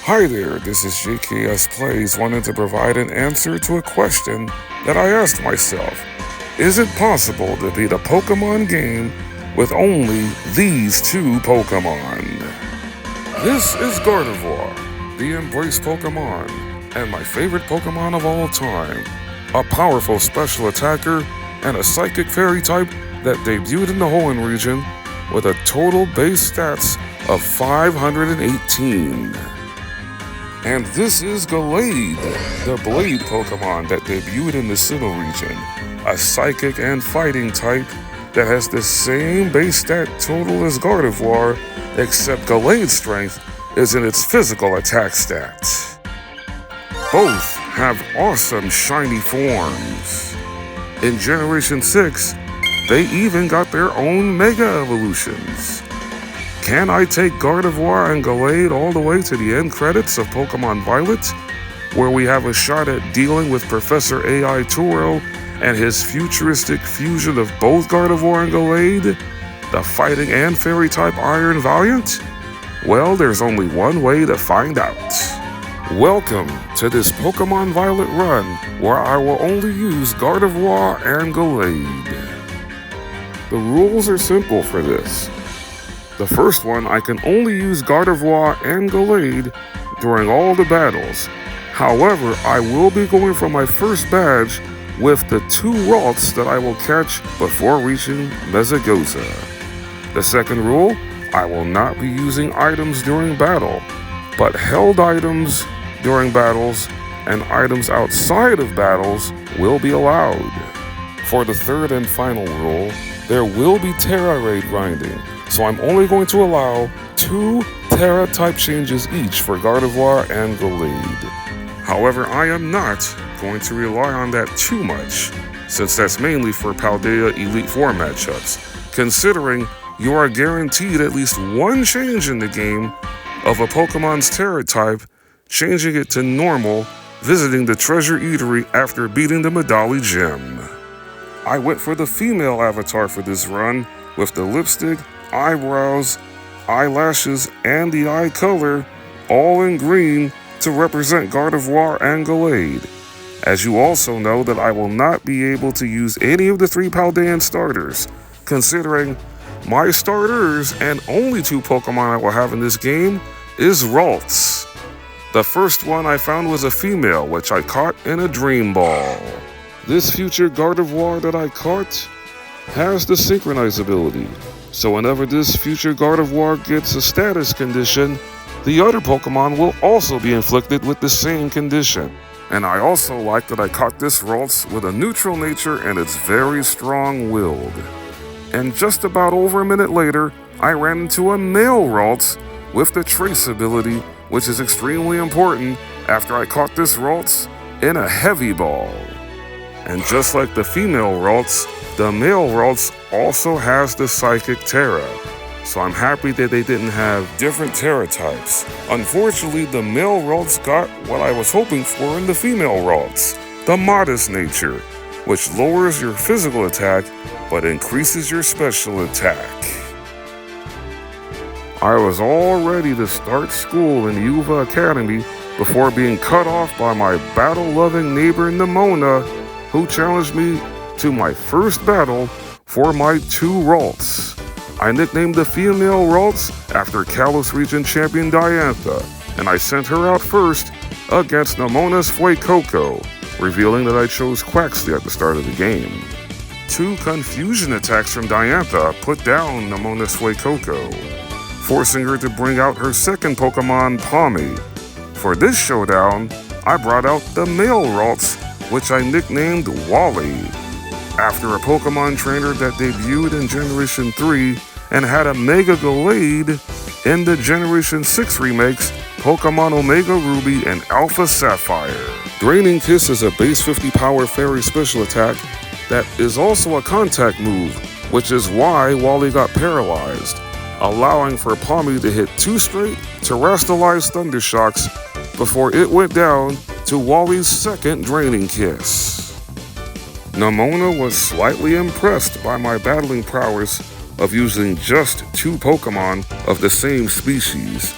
Hi there, this is JKS Plays wanting to provide an answer to a question that I asked myself. Is it possible to beat a Pokemon game with only these two Pokemon? This is Gardevoir, the Embrace Pokemon, and my favorite Pokemon of all time. A powerful special attacker and a psychic fairy type that debuted in the Hoenn region with a total base stats of 518. And this is Gallade, the Blade Pokemon that debuted in the Sinnoh region, a psychic and fighting type that has the same base stat total as Gardevoir, except Gallade's strength is in its physical attack stats. Both have awesome shiny forms. In Generation 6, they even got their own Mega Evolutions. Can I take Gardevoir and Gallade all the way to the end credits of Pokemon Violet, where we have a shot at dealing with Professor AI Turo and his futuristic fusion of both Gardevoir and Gallade, the fighting and fairy type Iron Valiant? Well, there's only one way to find out. Welcome to this Pokemon Violet run, where I will only use Gardevoir and Gallade. The rules are simple for this. The first one, I can only use Gardevoir and Gallade during all the battles. However, I will be going for my first badge with the two Ralts that I will catch before reaching Mesagoza. The second rule, I will not be using items during battle, but held items during battles and items outside of battles will be allowed. For the third and final rule, there will be Terra Raid grinding, so I'm only going to allow 2 Terra type changes each for Gardevoir and Gallade. However, I am not going to rely on that too much, since that's mainly for Paldea Elite Four matchups, considering you are guaranteed at least one change in the game of a Pokemon's Terra type, changing it to normal, visiting the Treasure Eatery after beating the Medali Gym. I went for the female avatar for this run, with the lipstick, eyebrows, eyelashes, and the eye color all in green to represent Gardevoir and Gallade. As you also know that I will not be able to use any of the 3 Paldean starters, considering my starters and only 2 Pokemon I will have in this game is Ralts. The first one I found was a female, which I caught in a Dream Ball. This future Gardevoir that I caught has the Synchronize ability, so whenever this future Gardevoir gets a status condition, the other Pokemon will also be inflicted with the same condition. And I also like that I caught this Ralts with a neutral nature and it's very strong-willed. And just about over a minute later, I ran into a male Ralts with the Trace ability, which is extremely important after I caught this Ralts in a Heavy Ball. And just like the female Ralts, the male Ralts also has the Psychic Terra. So I'm happy that they didn't have different Terra types. Unfortunately, the male Ralts got what I was hoping for in the female Ralts, the Modest Nature, which lowers your physical attack but increases your special attack. I was all ready to start school in Uva Academy before being cut off by my battle-loving neighbor Nemona, who challenged me to my first battle for my 2 Ralts. I nicknamed the female Ralts after Kalos region champion Diantha, and I sent her out first against Nemona's Fuecoco, revealing that I chose Quaxley at the start of the game. 2 confusion attacks from Diantha put down Nemona's Fuecoco, forcing her to bring out her second Pokemon, Palmy. For this showdown, I brought out the male Ralts, which I nicknamed Wally, after a Pokemon trainer that debuted in Generation 3 and had a Mega Gallade in the Generation 6 remakes, Pokemon Omega Ruby and Alpha Sapphire. Draining Kiss is a base 50 power fairy special attack that is also a contact move, which is why Wally got paralyzed, allowing for Palmy to hit 2 straight terrestrialized Thundershocks before it went down to Wally's second Draining Kiss. Nemona was slightly impressed by my battling prowess of using just 2 Pokemon of the same species,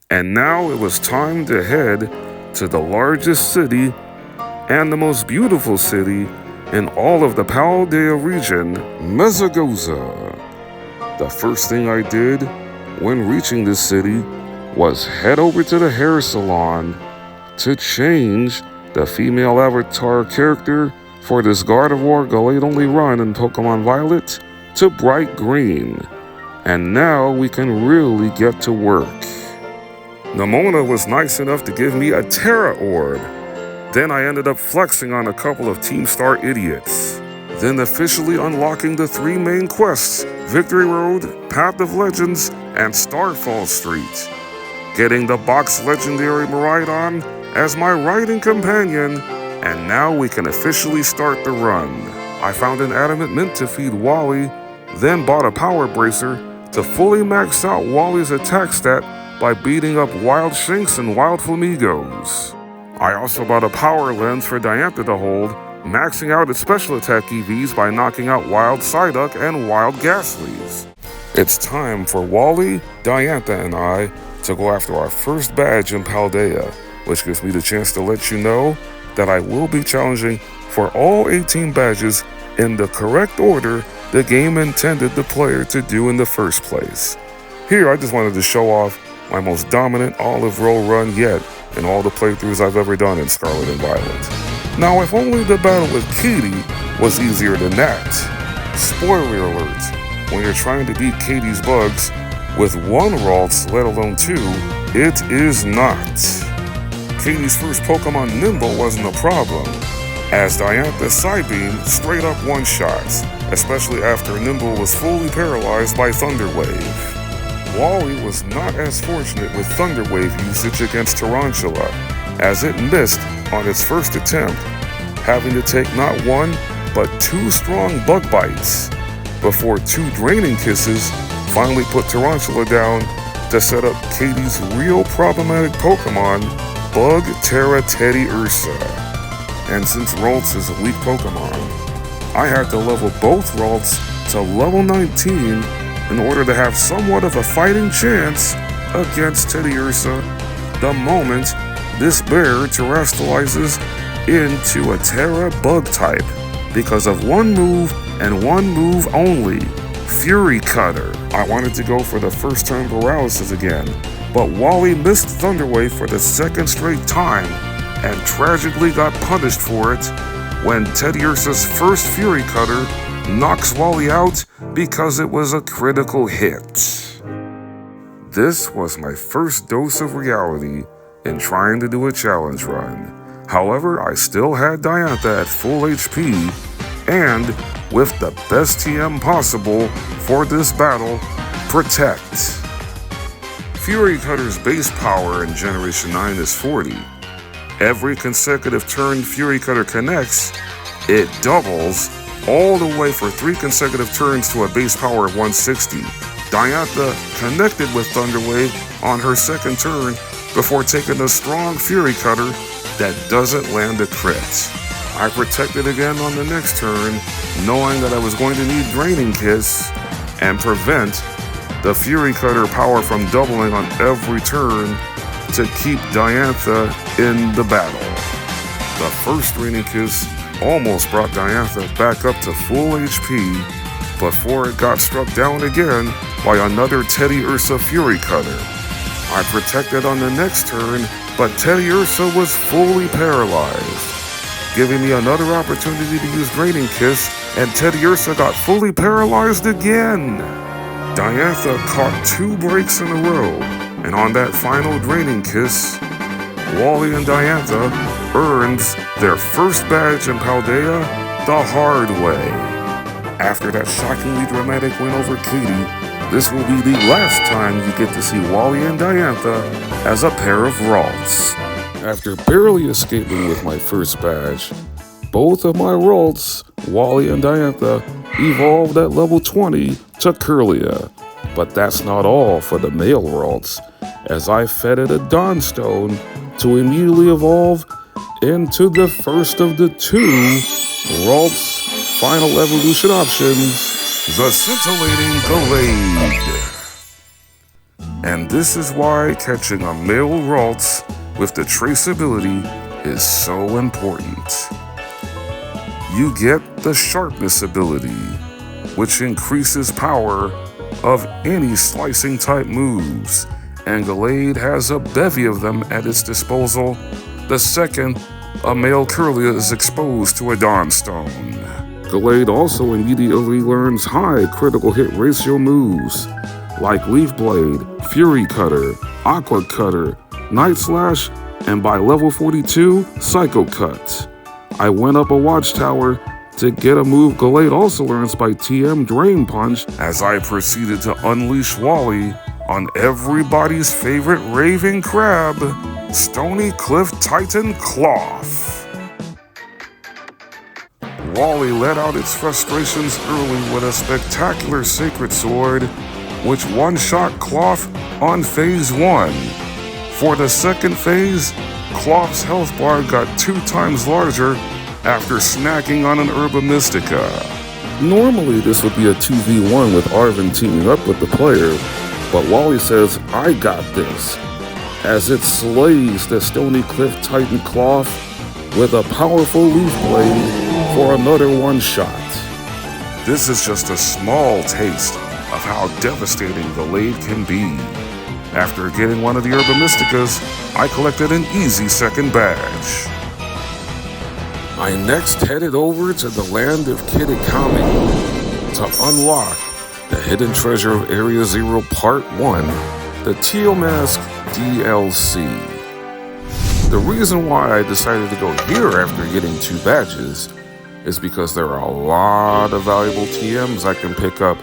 And now it was time to head to the largest city and the most beautiful city in all of the Paldea region, Mesagoza. The first thing I did when reaching this city was head over to the hair salon to change the female avatar character for this Gardevoir Gallade only run in Pokemon Violet to bright green. And now we can really get to work. Nemona was nice enough to give me a Terra Orb. Then I ended up flexing on a couple of Team Star idiots. Then officially unlocking the 3 main quests, Victory Road, Path of Legends, and Starfall Street. Getting the box legendary Miraidon as my riding companion, and now we can officially start the run. I found an adamant mint to feed Wally, then bought a power bracer to fully max out Wally's attack stat by beating up Wild Shinx and Wild Flamingos. I also bought a power lens for Diantha to hold, maxing out its special attack EVs by knocking out Wild Psyduck and Wild Ghastlies. It's time for Wally, Diantha, and I to go after our first badge in Paldea, which gives me the chance to let you know that I will be challenging for all 18 badges in the correct order the game intended the player to do in the first place. Here, I just wanted to show off my most dominant olive roll run yet in all the playthroughs I've ever done in Scarlet and Violet. Now, if only the battle with Katie was easier than that. Spoiler alert, when you're trying to beat Katie's bugs with 1 Ralts, let alone 2, it is not. Katie's first Pokemon Nimble wasn't a problem, as Diantha's Psybeam straight up one-shots, especially after Nimble was fully paralyzed by Thunder Wave. Wally was not as fortunate with Thunder Wave usage against Tarantula, as it missed on its first attempt, having to take not 1, but 2 strong bug bites, before 2 draining kisses finally put Tarantula down to set up Katie's real problematic Pokemon, Bug Terra Teddy Ursa. And since Ralts is a weak Pokemon, I had to level both Ralts to level 19 in order to have somewhat of a fighting chance against Teddy Ursa the moment this bear terrestrializes into a Terra Bug type because of 1 move and 1 move only, Fury Cutter. I wanted to go for the first turn paralysis again, but Wally missed Thunder Wave for the 2nd straight time and tragically got punished for it when Teddy Ursa's first Fury Cutter knocks Wally out because it was a critical hit. This was my first dose of reality in trying to do a challenge run. However, I still had Diantha at full HP, and with the best TM possible for this battle, Protect. Fury Cutter's base power in Generation 9 is 40. Every consecutive turn Fury Cutter connects, it doubles all the way for 3 consecutive turns to a base power of 160. Diantha connected with Thunder Wave on her 2nd turn before taking a strong Fury Cutter that doesn't land a crit. I protected again on the next turn, knowing that I was going to need Draining Kiss and prevent the Fury Cutter power from doubling on every turn to keep Diantha in the battle. The first Draining Kiss almost brought Diantha back up to full HP before it got struck down again by another Teddy Ursa Fury Cutter. I protected on the next turn, but Teddy Ursa was fully paralyzed, giving me another opportunity to use Draining Kiss, and Teddy Ursa got fully paralyzed again. Diantha caught 2 breaks in a row, and on that final Draining Kiss, Wally and Diantha earns their first badge in Paldea the hard way. After that shockingly dramatic win over Katie, this will be the last time you get to see Wally and Diantha as a pair of Ralts. After barely escaping with my first badge, both of my Ralts, Wally and Diantha, evolved at level 20 to Kirlia. But that's not all for the male Ralts, as I fed it a Dawnstone to immediately evolve into the first of the 2 Ralts final evolution options, the Scintillating Gallade. And this is why catching a male Ralts with the traceability is so important. You get the sharpness ability, which increases power of any slicing type moves, and Gallade has a bevy of them at its disposal the second a male Kirlia is exposed to a Dawnstone. Gallade also immediately learns high critical hit ratio moves like Leaf Blade, Fury Cutter, Aqua Cutter, Night Slash, and by level 42, Psycho Cut. I went up a watchtower to get a move Gallade also learns by TM Drain Punch as I proceeded to unleash Wally on everybody's favorite raving crab, Stony Cliff Titan Cloth. Wally let out its frustrations early with a spectacular Sacred Sword, which one-shot Cloth on phase 1. For the second phase, Cloth's health bar got 2 times larger after snacking on an Herba Mystica. Normally this would be a 2v1 with Arven teaming up with the player, but Wally says, "I got this," as it slays the Stony Cliff Titan Cloth with a powerful Leaf Blade for another one-shot. This is just a small taste of how devastating Gallade can be. After getting one of the Herba Mysticas, I collected an easy second badge. I next headed over to the land of Kitakami to unlock the Hidden Treasure of Area Zero Part 1, the Teal Mask DLC. The reason why I decided to go here after getting 2 badges is because there are a lot of valuable TMs I can pick up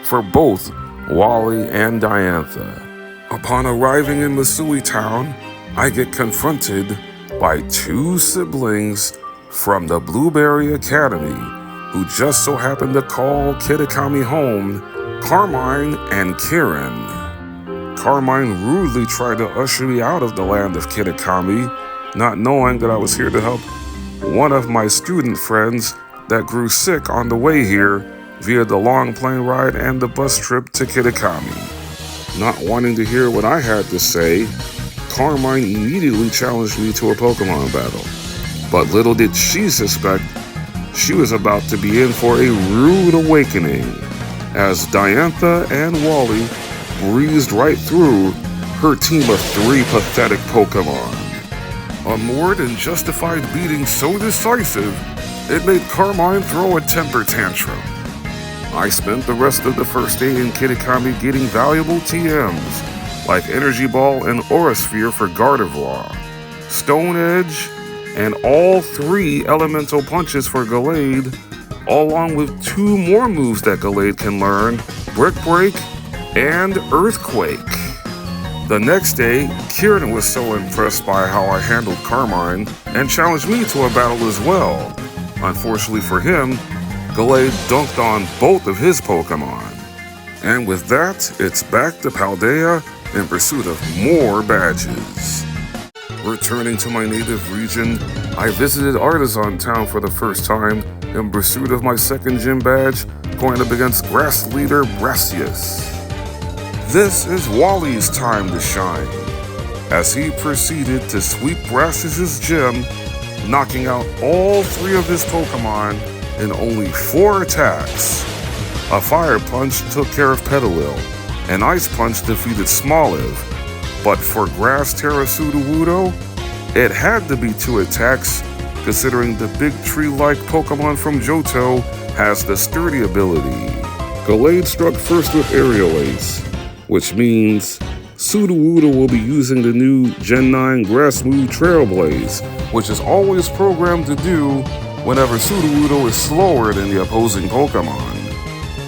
for both Wally and Diantha. Upon arriving in Masui Town, I get confronted by 2 siblings from the Blueberry Academy who just so happened to call Kitakami home, Carmine and Kieran. Carmine rudely tried to usher me out of the land of Kitakami, not knowing that I was here to help one of my student friends that grew sick on the way here via the long plane ride and the bus trip to Kitakami. Not wanting to hear what I had to say, Carmine immediately challenged me to a Pokemon battle. But little did she suspect she was about to be in for a rude awakening, as Diantha and Wally breezed right through her team of 3 pathetic Pokemon. A more than justified beating so decisive, it made Carmine throw a temper tantrum. I spent the rest of the first day in Kitakami getting valuable TMs, like Energy Ball and Aura Sphere for Gardevoir, Stone Edge, and all 3 Elemental Punches for Gallade, along with 2 more moves that Gallade can learn, Brick Break and Earthquake. The next day, Kieran was so impressed by how I handled Carmine and challenged me to a battle as well. Unfortunately for him, Gallade dunked on both of his Pokemon. And with that, it's back to Paldea in pursuit of more badges. Returning to my native region, I visited Artisan Town for the first time in pursuit of my second gym badge, going up against Grass Leader Brassius. This is Wally's time to shine, as he proceeded to sweep Brassius' gym, knocking out all 3 of his Pokemon in only 4 attacks. A Fire Punch took care of Petalil, an Ice Punch defeated Smoliv, but for Grass Terra Sudowoodo, it had to be 2 attacks, considering the big tree-like Pokemon from Johto has the Sturdy ability. Gallade struck first with Aerial Ace, which means Sudowoodo will be using the new Gen 9 grass move Trailblaze, which is always programmed to do whenever Sudowoodo is slower than the opposing Pokemon.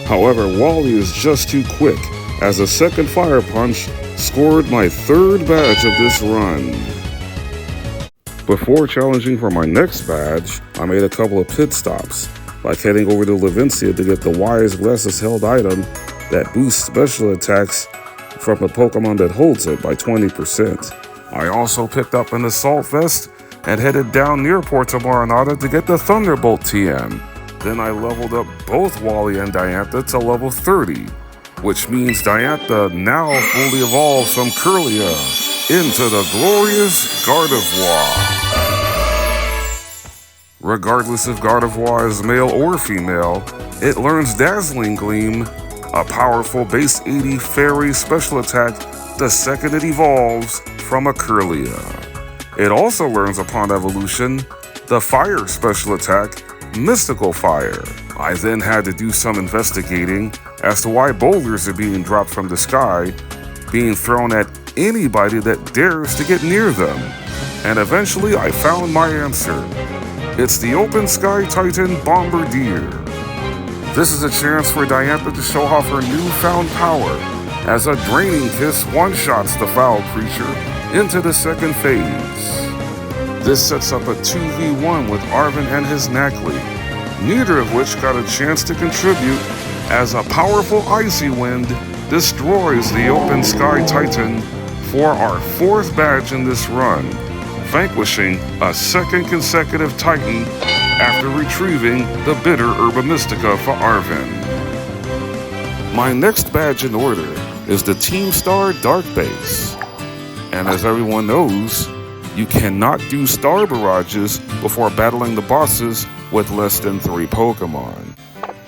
However, Wally is just too quick, as a second Fire Punch scored my 3rd badge of this run. Before challenging for my next badge, I made a couple of pit stops, like heading over to Levincia to get the Wise Glasses held item that boosts special attacks from the Pokemon that holds it by 20%. I also picked up an Assault Vest and headed down near Porto Maranata to get the Thunderbolt TM. Then I leveled up both Wally and Diantha to level 30, which means Diantha now fully evolves from Kirlia into the glorious Gardevoir. Regardless if Gardevoir is male or female, it learns Dazzling Gleam, a powerful base 80 fairy special attack the second it evolves from a Kirlia. It also learns upon evolution the fire special attack, Mystical Fire. I then had to do some investigating as to why boulders are being dropped from the sky, being thrown at anybody that dares to get near them. And eventually I found my answer. It's the Open Sky Titan Bombardier. This is a chance for Diantha to show off her newfound power as a Draining Kiss one-shots the foul creature into the second phase. This sets up a 2v1 with Arven and his Nacli, neither of which got a chance to contribute as a powerful Icy Wind destroys the Open Sky Titan for our 4th badge in this run, vanquishing a 2nd consecutive Titan after retrieving the bitter Herba Mystica for Arven. My next badge in order is the Team Star Dark Base. And as everyone knows, you cannot do Star Barrages before battling the bosses with less than 3 Pokemon.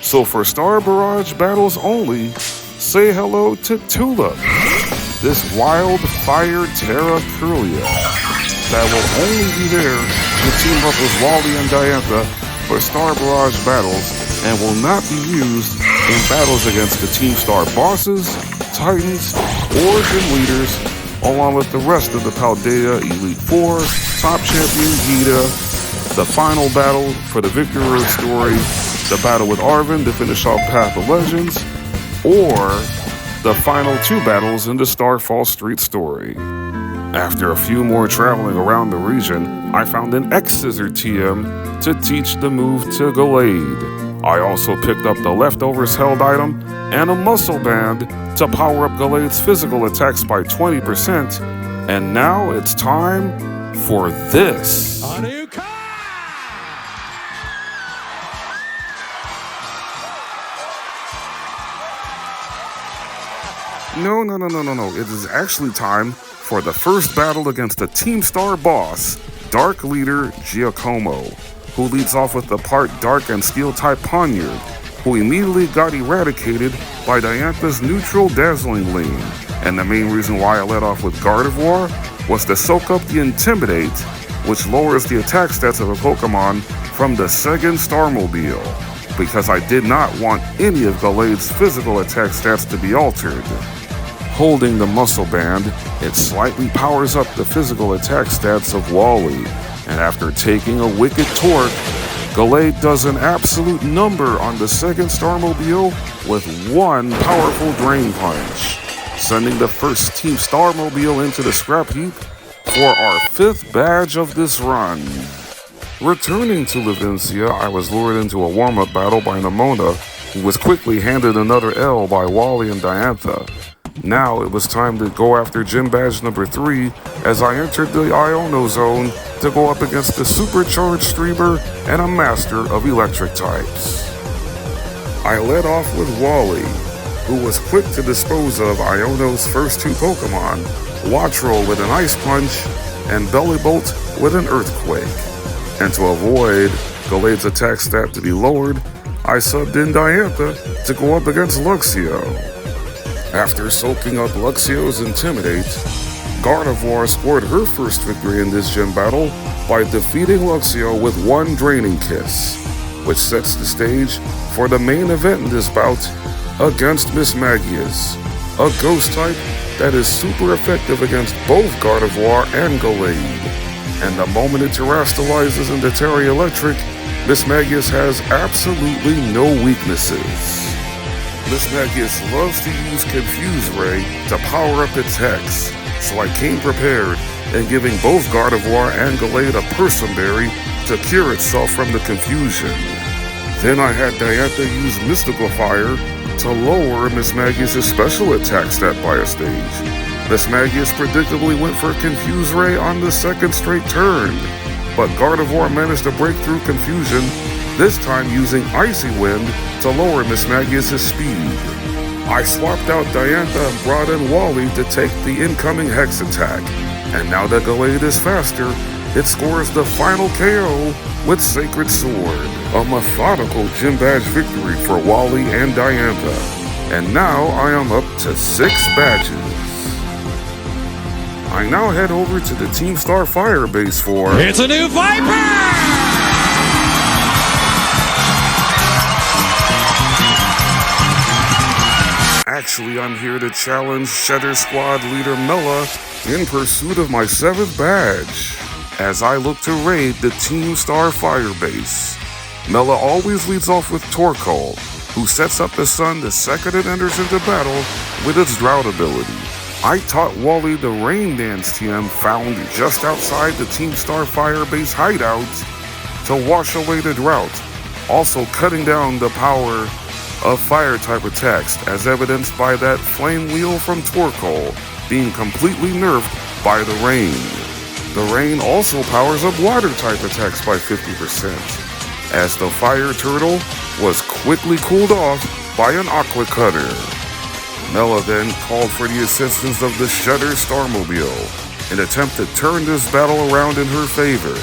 So for Star Barrage battles only, say hello to Tulip, this wild fire Terra Kirlia that will only be there to team up with Wally and Diantha for Star Barrage battles and will not be used in battles against the Team Star bosses, Titans, or gym leaders, along with the rest of the Paldea Elite Four, Top Champion Gita, the final battle for the Victory Road story, the battle with Arven to finish off Path of Legends, or the final 2 battles in the Starfall Street story. After a few more traveling around the region, I found an X-Scissor TM to teach the move to Gallade. I also picked up the Leftovers held item and a Muscle Band to power up Gallade's physical attacks by 20%, and now it's time for this. No. It is actually time for the first battle against the Team Star boss, Dark Leader Giacomo, who leads off with the part Dark and Steel type Poniard, who immediately got eradicated by Diantha's neutral Dazzling Gleam. And the main reason why I led off with Gardevoir was to soak up the Intimidate, which lowers the attack stats of a Pokemon from the second Starmobile, because I did not want any of Gallade's physical attack stats to be altered. Holding the Muscle Band, it slightly powers up the physical attack stats of Wally, and after taking a Wicked Torque, Gallade does an absolute number on the second Starmobile with 1 powerful Drain Punch, sending the first Team Starmobile into the scrap heap for our 5th badge of this run. Returning to Levincia, I was lured into a warm-up battle by Nemona, who was quickly handed another L by Wally and Diantha. Now it was time to go after Gym Badge number 3 as I entered the Iono Zone to go up against the Supercharged Streamer and a Master of Electric types. I led off with Wally, who was quick to dispose of Iono's first 2 Pokemon, Wattrel with an Ice Punch and Bellibolt with an Earthquake. And to avoid Gallade's attack stat to be lowered, I subbed in Diantha to go up against Luxio. After soaking up Luxio's Intimidate, Gardevoir scored her first victory in this gym battle by defeating Luxio with 1 Draining Kiss, which sets the stage for the main event in this bout against Miss Magius, a ghost type that is super effective against both Gardevoir and Gallade. And the moment it terastallizes into Terra Electric, Miss Magius has absolutely no weaknesses. Miss Magius loves to use Confuse Ray to power up its Hex, so I came prepared and giving both Gardevoir and Gallade a Person Berry to cure itself from the confusion. Then I had Diantha use Mystical Fire to lower Miss Magius' special attack stat by a stage. Miss Magius predictably went for Confuse Ray on the 2nd straight turn, but Gardevoir managed to break through confusion, this time using Icy Wind to lower Miss Magius' speed. I swapped out Diantha and brought in Wally to take the incoming Hex attack. And now that Gallade is faster, it scores the final KO with Sacred Sword. A methodical gym badge victory for Wally and Diantha. And now I am up to 6 badges. I now head over to the Team Starfire base for... It's a new Viper! Actually, I'm here to challenge Shedder Squad leader Mela in pursuit of my 7th badge. As I look to raid the Team Starfire base, Mela always leads off with Torkoal, who sets up the sun the second it enters into battle with its drought ability. I taught Wally the rain dance TM found just outside the Team Starfire base hideout to wash away the drought, also cutting down the power of fire-type attacks, as evidenced by that flame wheel from Torkoal being completely nerfed by the rain. The rain also powers up water-type attacks by 50%, as the fire turtle was quickly cooled off by an aqua cutter. Mela then called for the assistance of the Shedder Starmobile in an attempt to turn this battle around in her favor.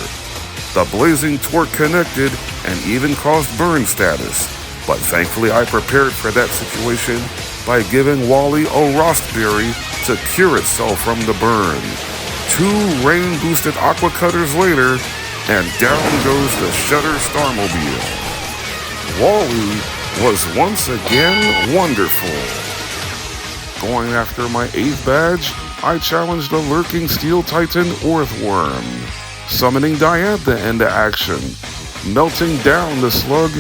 The blazing torque connected and even caused burn status, but thankfully I prepared for that situation by giving Wally a Rostberry to cure itself from the burn. 2 rain-boosted aqua cutters later, and down goes the Shedder Starmobile. Wally was once again wonderful. Going after my 8th badge, I challenged the lurking Steel Titan Earthworm, summoning Diantha into action, melting down the slug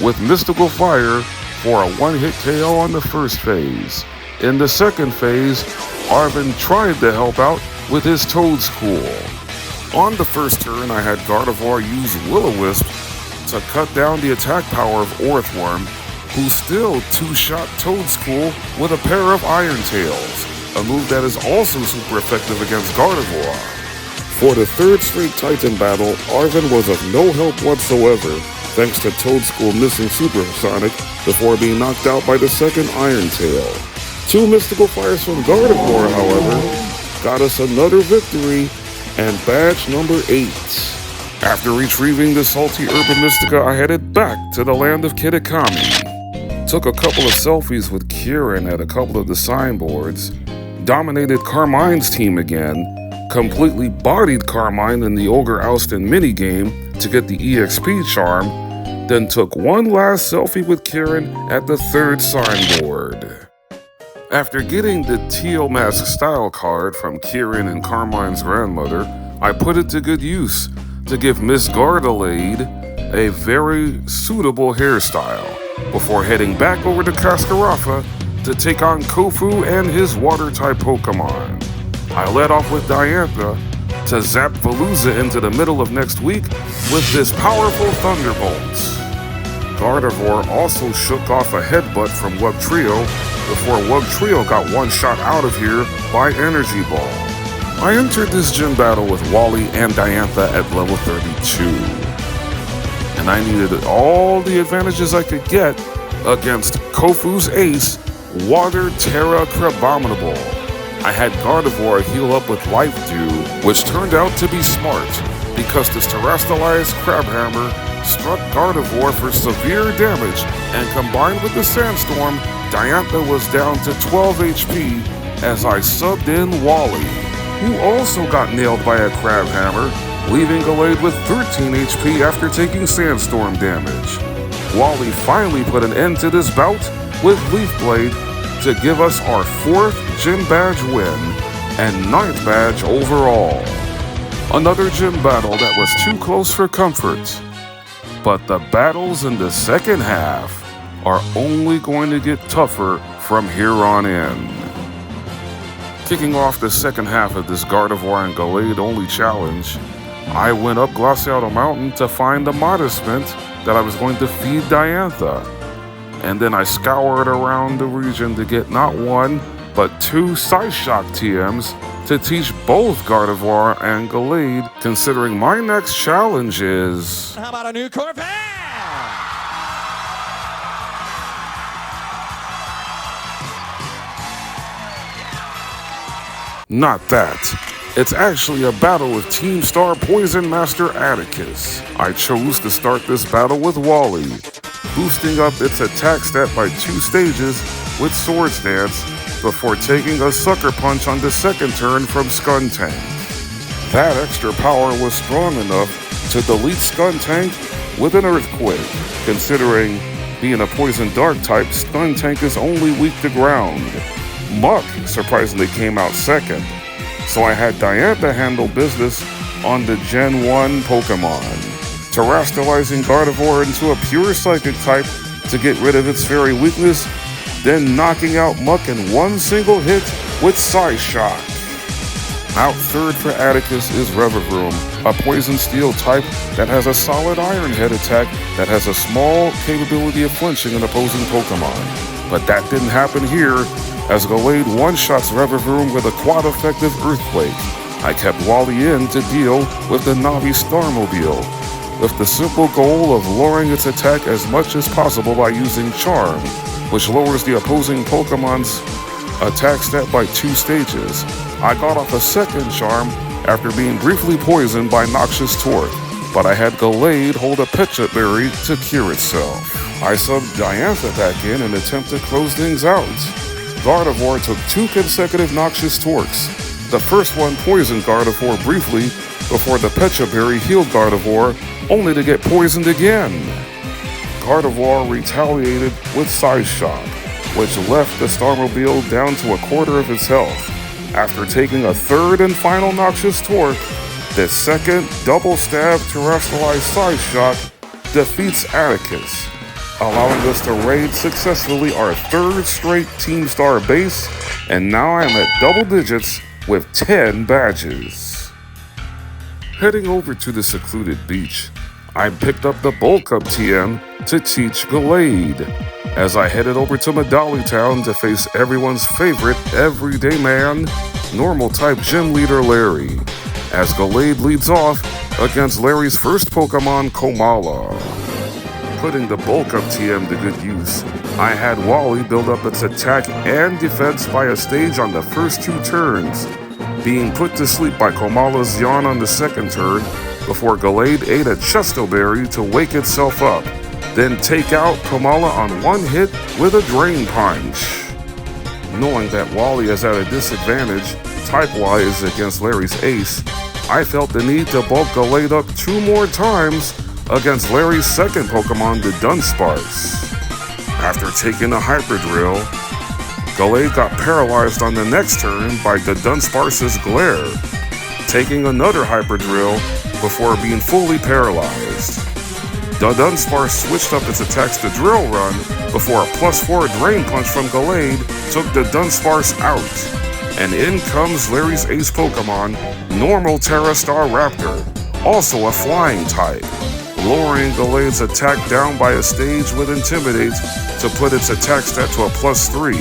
with Mystical Fire for a 1-hit KO on the first phase. In the second phase, Arven tried to help out with his Toedscool. On the first turn, I had Gardevoir use Will-O-Wisp to cut down the attack power of Earthworm, who still 2-shot Toedscool with a pair of Iron Tails, a move that is also super effective against Gardevoir. For the 3rd straight Titan battle, Arven was of no help whatsoever, thanks to Toedscool missing Supersonic before being knocked out by the 2nd Iron Tail. 2 Mystical Fires from Gardevoir, however, got us another victory and badge number 8. After retrieving the salty Herba Mystica, I headed back to the land of Kitakami. Took a couple of selfies with Kieran at a couple of the signboards, dominated Carmine's team again, completely bodied Carmine in the Ogre Oustin minigame to get the EXP charm, then took one last selfie with Kieran at the 3rd signboard. After getting the Teal Mask style card from Kieran and Carmine's grandmother, I put it to good use to give Miss Gallade a very suitable hairstyle before heading back over to Cascarafa to take on Kofu and his water-type Pokemon. I led off with Diantha to zap Veluza into the middle of next week with this powerful Thunderbolt. Gardevoir also shook off a headbutt from Wugtrio before Wugtrio got one shot out of here by Energy Ball. I entered this gym battle with Wally and Diantha at level 32, and I needed all the advantages I could get against Kofu's ace, Water Terra Crabominable. I had Gardevoir heal up with Life Dew, which turned out to be smart, because this Terrestrialized Crabhammer struck Gardevoir for severe damage, and combined with the Sandstorm, Diantha was down to 12 HP as I subbed in Wally, who also got nailed by a Crabhammer, leaving Gallade with 13 HP after taking Sandstorm damage. Wally finally put an end to this bout with Leaf Blade to give us our 4th gym badge win and 9th badge overall. Another gym battle that was too close for comfort, but the battles in the second half are only going to get tougher from here on in. Kicking off the second half of this Gardevoir and Gallade only challenge, I went up Glaciato Mountain to find the Modest Mint that I was going to feed Diantha. And then I scoured around the region to get not 1, but 2 Psyshock TMs to teach both Gardevoir and Gallade, considering my next challenge is... How about a new Corvette? Not that. It's actually a battle with Team Star Poison Master Atticus. I chose to start this battle with Wally, boosting up its attack stat by 2 stages with Swords Dance before taking a Sucker Punch on the second turn from Skuntank. That extra power was strong enough to delete Skuntank with an Earthquake. Considering being a Poison Dark type, Skuntank is only weak to ground. Muck surprisingly came out second, so I had Diantha handle business on the Gen 1 Pokemon, terrestrializing Gardevoir into a pure Psychic type to get rid of its fairy weakness, then knocking out Muck in one single hit with Psyshock. Out third for Atticus is Revavroom, a Poison Steel type that has a solid Iron Head attack that has a small capability of flinching an opposing Pokemon. But that didn't happen here, as Gallade one-shots Revavroom with a quad-effective Earthquake. I kept Wally in to deal with the Navi Starmobile, with the simple goal of lowering its attack as much as possible by using Charm, which lowers the opposing Pokemon's attack stat by 2 stages. I got off a second Charm after being briefly poisoned by Noxious Torque, but I had Gallade hold a Pecha Berry to cure itself. I subbed Diantha back in an attempt to close things out. Gardevoir took 2 consecutive Noxious Torques. The first one poisoned Gardevoir briefly before the Pecha Berry healed Gardevoir, only to get poisoned again. Gardevoir retaliated with Psyshock, which left the Starmobile down to a quarter of its health. After taking a third and final Noxious Torque, the second double-stab terrestrialized Psyshock defeats Atticus, allowing us to raid successfully our 3rd straight Team Star base, and now I'm at double digits with 10 badges. Heading over to the secluded beach, I picked up the bulk up TM to teach Gallade, as I headed over to Medali Town to face everyone's favorite everyday man, normal type gym leader Larry, as Gallade leads off against Larry's first Pokemon, Komala. Putting the bulk up TM to good use, I had Wally build up its attack and defense by a stage on the first 2 turns, being put to sleep by Komala's yawn on the second turn before Gallade ate a Chesto Berry to wake itself up, then take out Komala on one hit with a Drain Punch. Knowing that Wally is at a disadvantage type-wise against Larry's ace, I felt the need to bulk Gallade up 2 more times against Larry's second Pokemon, the Dunsparce. After taking a Hyper Drill, Gallade got paralyzed on the next turn by the Dunsparce's Glare, taking another Hyper Drill before being fully paralyzed. The Dunsparce switched up its attacks to Drill Run before a +4 Drain Punch from Gallade took the Dunsparce out. And in comes Larry's ace Pokemon, Normal Terrastar Raptor, also a flying type, lowering Gallade's attack down by a stage with Intimidate to put its attack stat to a +3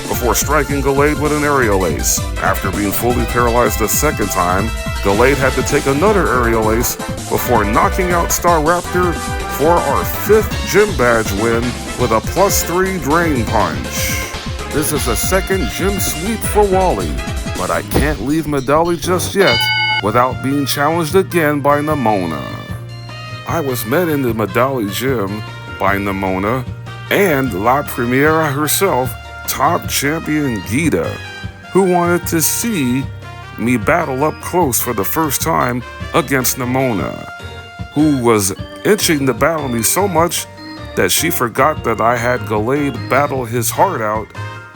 before striking Gallade with an Aerial Ace. After being fully paralyzed the second time, Gallade had to take another Aerial Ace before knocking out Staraptor for our 5th Gym Badge win with a +3 Drain Punch. This is a second gym sweep for Wally, but I can't leave Medali just yet without being challenged again by Nemona. I was met in the Medali gym by Nemona and La Primera herself, top champion Gita, who wanted to see me battle up close for the first time against Nemona, who was itching to battle me so much that she forgot that I had Gallade battle his heart out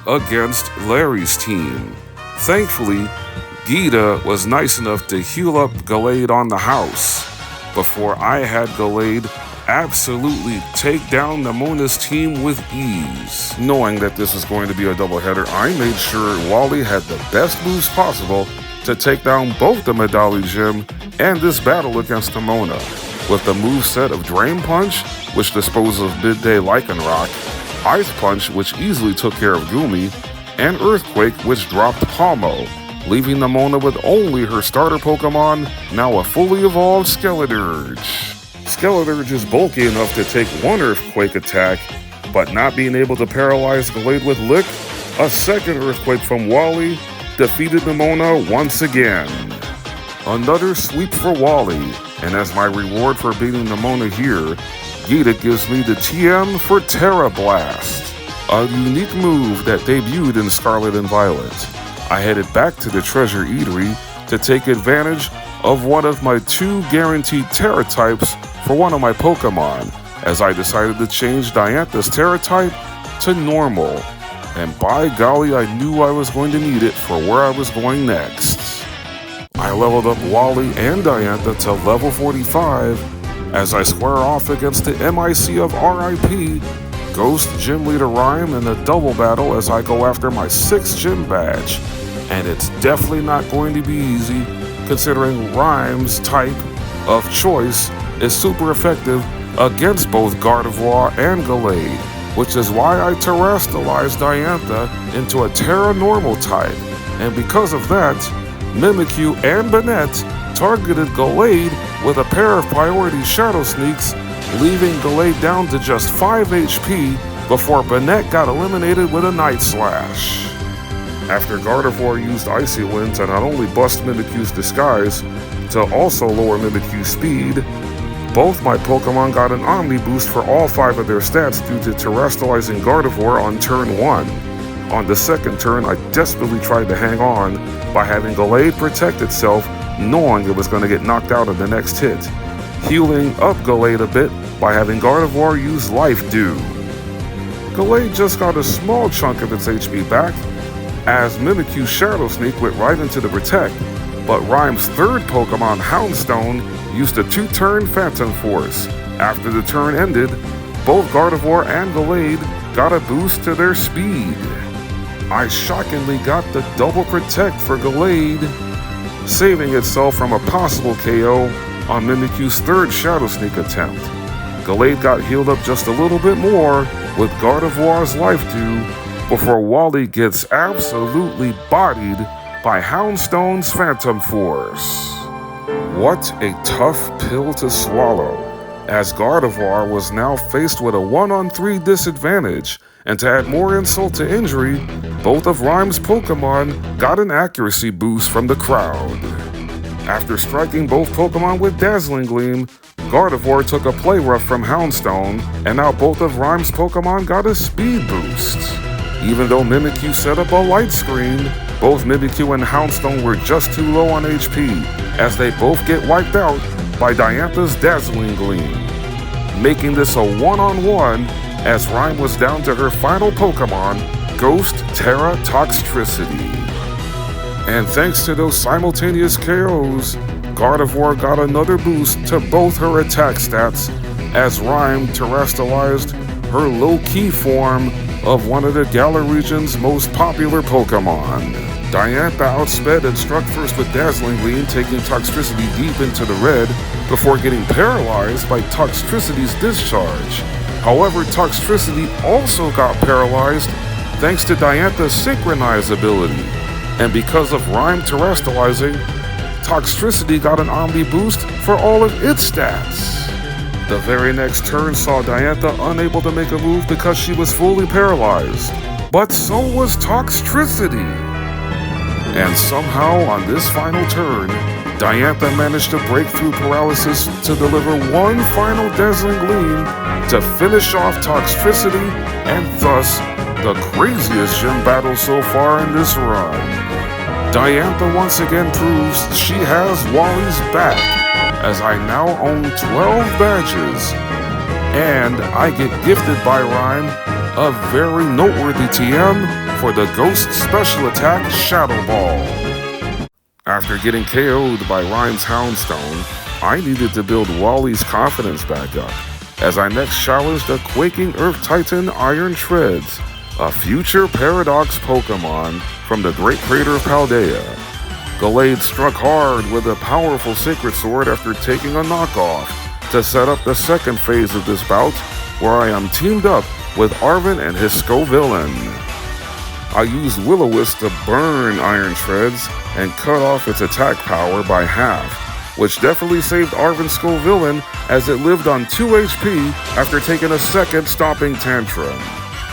against Larry's team. Thankfully, Gita was nice enough to heal up Gallade on the house before I had Gallade absolutely take down Nemona's team with ease. Knowing that this was going to be a doubleheader, I made sure Wally had the best moves possible to take down both the Medali Gym and this battle against Nemona, with the moveset of Drain Punch, which disposed of Midday Lycanroc, Ice Punch, which easily took care of Goomy, and Earthquake, which dropped Palmo, leaving Nemona with only her starter Pokemon, now a fully evolved Skeledirge. Skeledirge is bulky enough to take one Earthquake attack, but not being able to paralyze Gallade with Lick, a second Earthquake from Wally, defeated Nemona once again. Another sweep for Wally, and as my reward for beating Nemona here, Gallade gives me the TM for Terra Blast, a unique move that debuted in Scarlet and Violet. I headed back to the Treasure Eatery to take advantage of one of my 2 guaranteed Terra types for one of my Pokemon, as I decided to change Diantha's Terra type to normal. And by golly, I knew I was going to need it for where I was going next. I leveled up Wally and Diantha to level 45 as I square off against the MIC of RIP, Ghost Gym Leader Ryme, in a double battle as I go after my 6th gym badge. And it's definitely not going to be easy, considering Ryme's type of choice is super effective against both Gardevoir and Gallade, which is why I terrestrialized Diantha into a Terra Normal type. And because of that, Mimikyu and Banette targeted Gallade with a pair of priority Shadow Sneaks, leaving Gallade down to just 5 HP before Banette got eliminated with a Night Slash. After Gardevoir used Icy Wind to not only bust Mimikyu's disguise, to also lower Mimikyu's speed, both my Pokemon got an Omni boost for all 5 of their stats due to terrestrializing Gardevoir on turn 1. On the second turn, I desperately tried to hang on by having Gallade protect itself, knowing it was going to get knocked out in the next hit, healing up Gallade a bit by having Gardevoir use Life Dew. Gallade just got a small chunk of its HP back, as Mimikyu's Shadow Sneak went right into the Protect, but Ryme's 3rd Pokemon, Houndstone, used a 2-turn Phantom Force. After the turn ended, both Gardevoir and Gallade got a boost to their speed. I shockingly got the double Protect for Gallade, saving itself from a possible KO on Mimikyu's 3rd Shadow Sneak attempt. Gallade got healed up just a little bit more with Gardevoir's Life Dew before Wally gets absolutely bodied by Houndstone's Phantom Force. What a tough pill to swallow, as Gardevoir was now faced with a 1-on-3 disadvantage, and to add more insult to injury, both of Ryme's Pokemon got an accuracy boost from the crowd. After striking both Pokemon with Dazzling Gleam, Gardevoir took a Play Rough from Houndstone, and now both of Ryme's Pokemon got a speed boost. Even though Mimikyu set up a light screen, both Mimikyu and Houndstone were just too low on HP, as they both get wiped out by Diantha's Dazzling Gleam, making this a 1-on-1 as Ryme was down to her final Pokemon, Ghost Terra Toxtricity. And thanks to those simultaneous KOs, Gardevoir got another boost to both her attack stats as Ryme terrestrialized her low-key form of one of the Galar region's most popular Pokemon. Diantha outsped and struck first with Dazzling Gleam, taking Toxtricity deep into the red before getting paralyzed by Toxtricity's discharge. However, Toxtricity also got paralyzed thanks to Diantha's Synchronize ability, and because of Ryme terrestrializing, Toxtricity got an Omni boost for all of its stats. The very next turn saw Diantha unable to make a move because she was fully paralyzed, but so was Toxtricity. And somehow on this final turn, Diantha managed to break through paralysis to deliver one final Dazzling Gleam to finish off Toxtricity, and thus the craziest gym battle so far in this run. Diantha once again proves she has Wally's back, as I now own 12 badges, and I get gifted by Ryme a very noteworthy TM for the Ghost Special Attack Shadow Ball. After getting KO'd by Ryme's Houndstone, I needed to build Wally's confidence back up, as I next challenged a Quaking Earth Titan Iron Treads, a future Paradox Pokemon from the Great Crater of Paldea. Gallade struck hard with a powerful Sacred Sword after taking a knockoff to set up the second phase of this bout, where I am teamed up with Arven and his Scovillain. I used Will-O-Wisp to burn Iron Treads and cut off its attack power by half, which definitely saved Arven's Scovillain as it lived on 2 HP after taking a second Stomping Tantrum.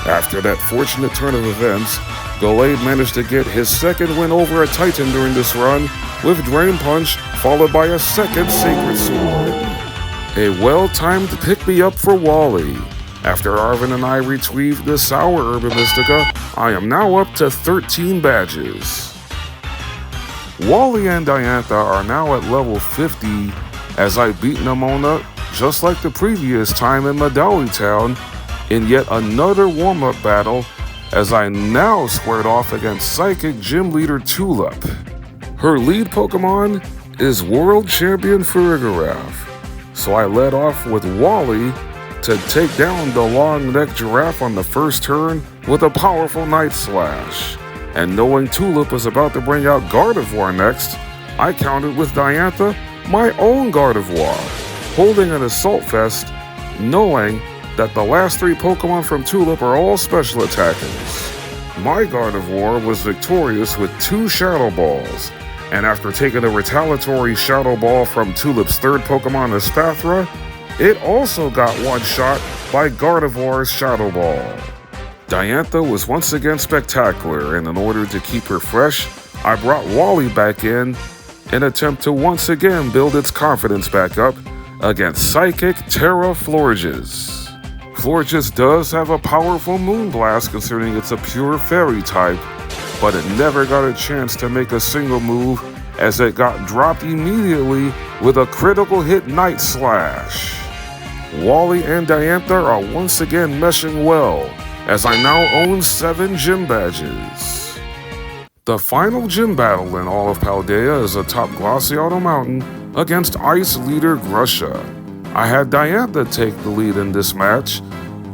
After that fortunate turn of events, Gallade managed to get his second win over a Titan during this run with Drain Punch, followed by a second Sacred Sword. A well-timed pick-me-up for Wally. After Arvin and I retrieved the Sour Herb Mystica, I am now up to 13 badges. Wally and Diantha are now at level 50 as I beat Nemona just like the previous time in Medali Town in yet another warm-up battle as I now squared off against Psychic Gym Leader Tulip. Her lead Pokemon is World Champion Farigiraf, so I led off with Wally to take down the long-necked giraffe on the first turn with a powerful Night Slash. And knowing Tulip was about to bring out Gardevoir next, I countered with Diantha my own Gardevoir, holding an Assault Vest, knowing that the last 3 Pokemon from Tulip are all special attackers. My Gardevoir was victorious with 2 Shadow Balls, and after taking a retaliatory Shadow Ball from Tulip's third Pokemon Espathra, it also got one-shot by Gardevoir's Shadow Ball. Diantha was once again spectacular, and in order to keep her fresh, I brought Wally back in an attempt to once again build its confidence back up against Psychic Terra Florges. Florges does have a powerful Moonblast considering it's a pure fairy type, but it never got a chance to make a single move as it got dropped immediately with a critical hit Night Slash. Wally and Diantha are once again meshing well as I now own 7 gym badges. The final gym battle in all of Paldea is atop Glaciato Mountain against Ice Leader Grusha. I had Diantha take the lead in this match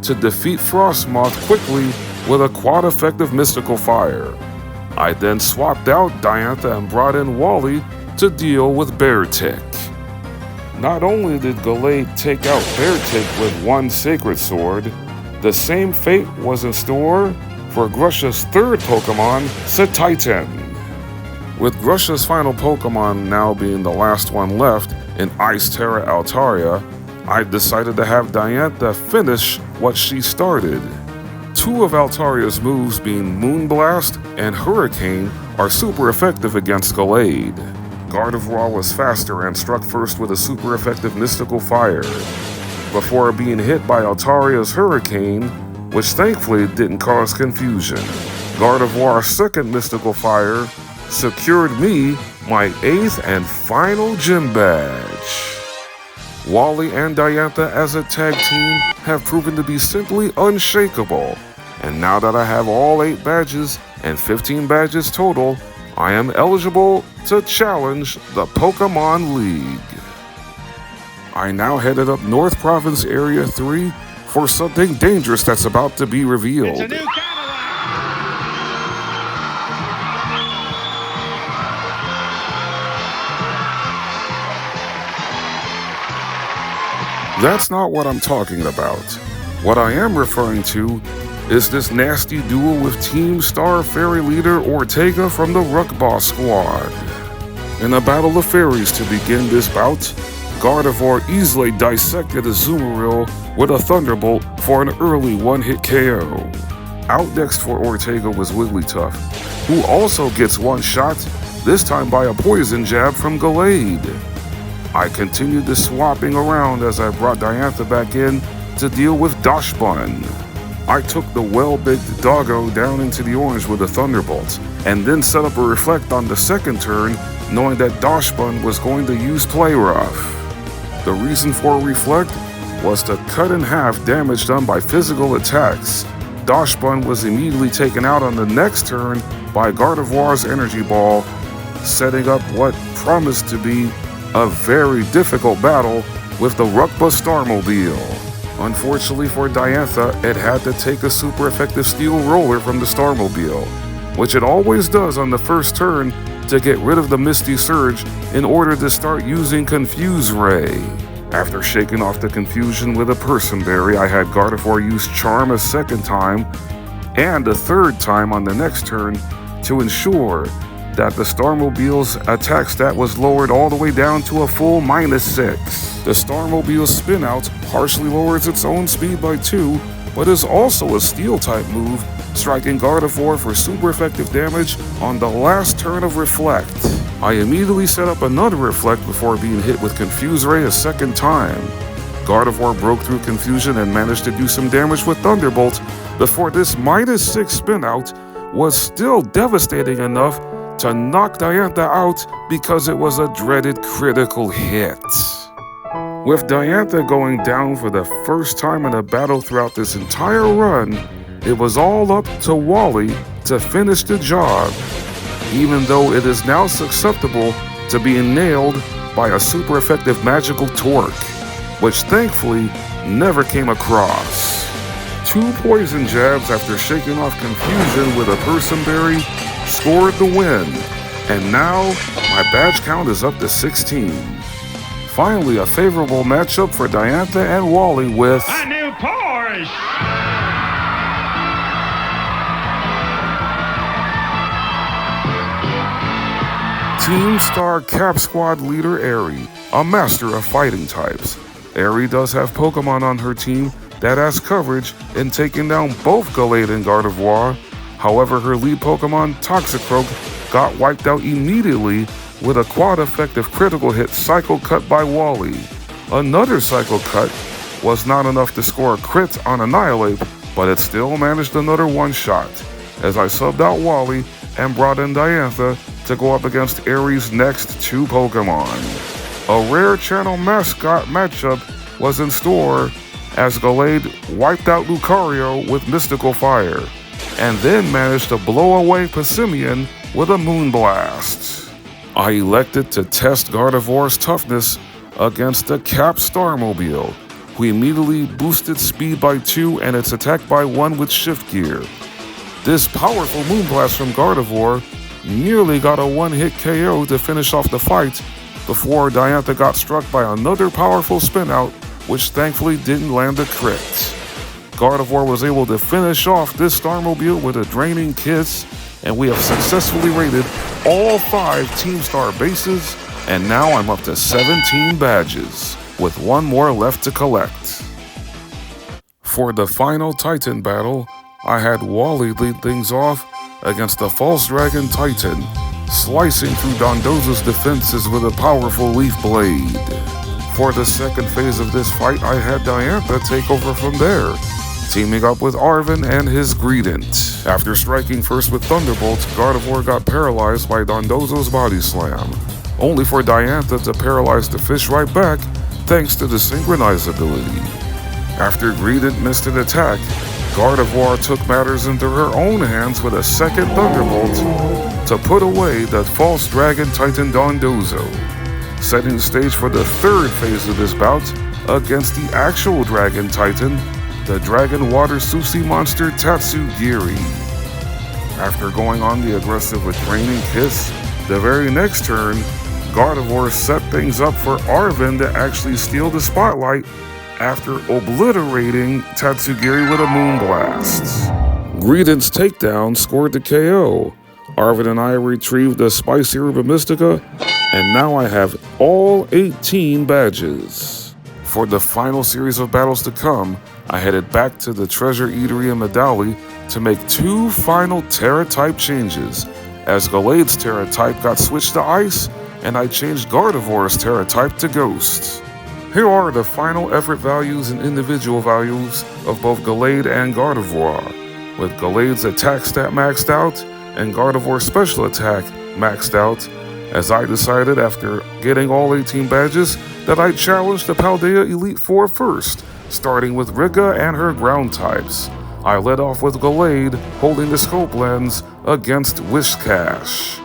to defeat Frostmoth quickly with a quad-effective Mystical Fire. I then swapped out Diantha and brought in Wally to deal with Beartick. Not only did Gallade take out Beartick with 1 Sacred Sword, the same fate was in store for Grusha's third Pokemon, Satitan. With Grusha's final Pokemon now being the last one left in Ice Terra Altaria, I decided to have Diantha finish what she started. 2 of Altaria's moves being Moonblast and Hurricane are super effective against Gallade. Gardevoir was faster and struck first with a super effective Mystical Fire, before being hit by Altaria's Hurricane, which thankfully didn't cause confusion. Gardevoir's second Mystical Fire secured me my 8th and final gym badge. Wally and Diantha as a tag team have proven to be simply unshakable, and now that I have all 8 badges and 15 badges total, I am eligible to challenge the Pokemon League. I now headed up North Province Area 3 for something dangerous that's about to be revealed. It's a new That's not what I'm talking about. What I am referring to is this nasty duel with Team Star Fairy Leader Ortega from the Ruck Boss Squad. In a battle of fairies to begin this bout, Gardevoir easily dissected a Azumarill with a Thunderbolt for an early one-hit KO. Out next for Ortega was Wigglytuff, who also gets one shot, this time by a Poison Jab from Gallade. I continued the swapping around as I brought Diantha back in to deal with Dachsbun. I took the well-baked Doggo down into the orange with a Thunderbolt, and then set up a Reflect on the second turn, knowing that Dachsbun was going to use Play Rough. The reason for Reflect was to cut in half damage done by physical attacks. Dachsbun was immediately taken out on the next turn by Gardevoir's Energy Ball, setting up what promised to be a very difficult battle with the Ruckbus Starmobile. Unfortunately for Diantha, it had to take a super effective Steel Roller from the Starmobile, which it always does on the first turn to get rid of the Misty Surge in order to start using Confuse Ray. After shaking off the confusion with a Person Berry, I had Gardevoir use Charm a second time and a third time on the next turn to ensure that the Starmobile's attack stat was lowered all the way down to a full -6. The Starmobile's spin out partially lowers its own speed by 2, but is also a Steel-type move striking Gardevoir for super effective damage on the last turn of Reflect. I immediately set up another Reflect before being hit with Confuse Ray a second time. Gardevoir broke through confusion and managed to do some damage with Thunderbolt before this -6 spin-out was still devastating enough to knock Diantha out because it was a dreaded critical hit. With Diantha going down for the first time in a battle throughout this entire run, it was all up to Wally to finish the job, even though it is now susceptible to being nailed by a super effective magical torque, which thankfully never came across. 2 poison jabs after shaking off confusion with a Person Berry scored the win, and now my badge count is up to 16. Finally, a favorable matchup for Diantha and Wally with a new Porsche! Team Star Cap Squad leader Aerie, a master of fighting types. Aerie does have Pokemon on her team that has coverage in taking down both Gallade and Gardevoir. However, her lead Pokemon, Toxicroak, got wiped out immediately with a quad-effective critical hit Psycho Cut by Wally. Another Psycho Cut was not enough to score a crit on Annihilate, but it still managed another one-shot, as I subbed out Wally and brought in Diantha to go up against Aerie's next 2 Pokemon. A rare channel mascot matchup was in store as Gallade wiped out Lucario with Mystical Fire, and then managed to blow away Passimian with a Moonblast. I elected to test Gardevoir's toughness against the Cap Starmobile, who immediately boosted speed by 2 and its attack by 1 with Shift Gear. This powerful Moonblast from Gardevoir nearly got a one-hit KO to finish off the fight before Diantha got struck by another powerful spin-out, which thankfully didn't land a crit. Gardevoir was able to finish off this Starmobile with a draining kiss, and we have successfully raided all 5 Team Star bases, and now I'm up to 17 badges, with 1 more left to collect. For the final Titan battle, I had Wally lead things off against the False Dragon Titan, slicing through Dondoza's defenses with a powerful Leaf Blade. For the second phase of this fight, I had Diantha take over from there, teaming up with Arven and his Greedent. After striking first with Thunderbolt, Gardevoir got paralyzed by Dondozo's Body Slam, only for Diantha to paralyze the fish right back thanks to the Synchronize ability. After Greedent missed an attack, Gardevoir took matters into her own hands with a second Thunderbolt to put away the False Dragon Titan Dondozo, setting the stage for the third phase of this bout against the actual Dragon Titan, the Dragon Water Sushi monster Tatsugiri. After going on the aggressive with Draining Kiss, the very next turn, Gardevoir set things up for Arven to actually steal the spotlight after obliterating Tatsugiri with a Moonblast. Greedent's takedown scored the KO. Arven and I retrieved the Spicy Herba Mystica, and now I have all 18 badges. For the final series of battles to come, I headed back to the Treasure Eatery in Medali to make 2 final Terra type changes, as Gallade's Terra type got switched to Ice, and I changed Gardevoir's Terra type to Ghost. Here are the final effort values and individual values of both Gallade and Gardevoir, with Gallade's attack stat maxed out and Gardevoir's special attack maxed out, as I decided after getting all 18 badges that I'd challenge the Paldea Elite Four first, starting with Riga and her ground types. I led off with Gallade holding the Scope Lens against Whiscash.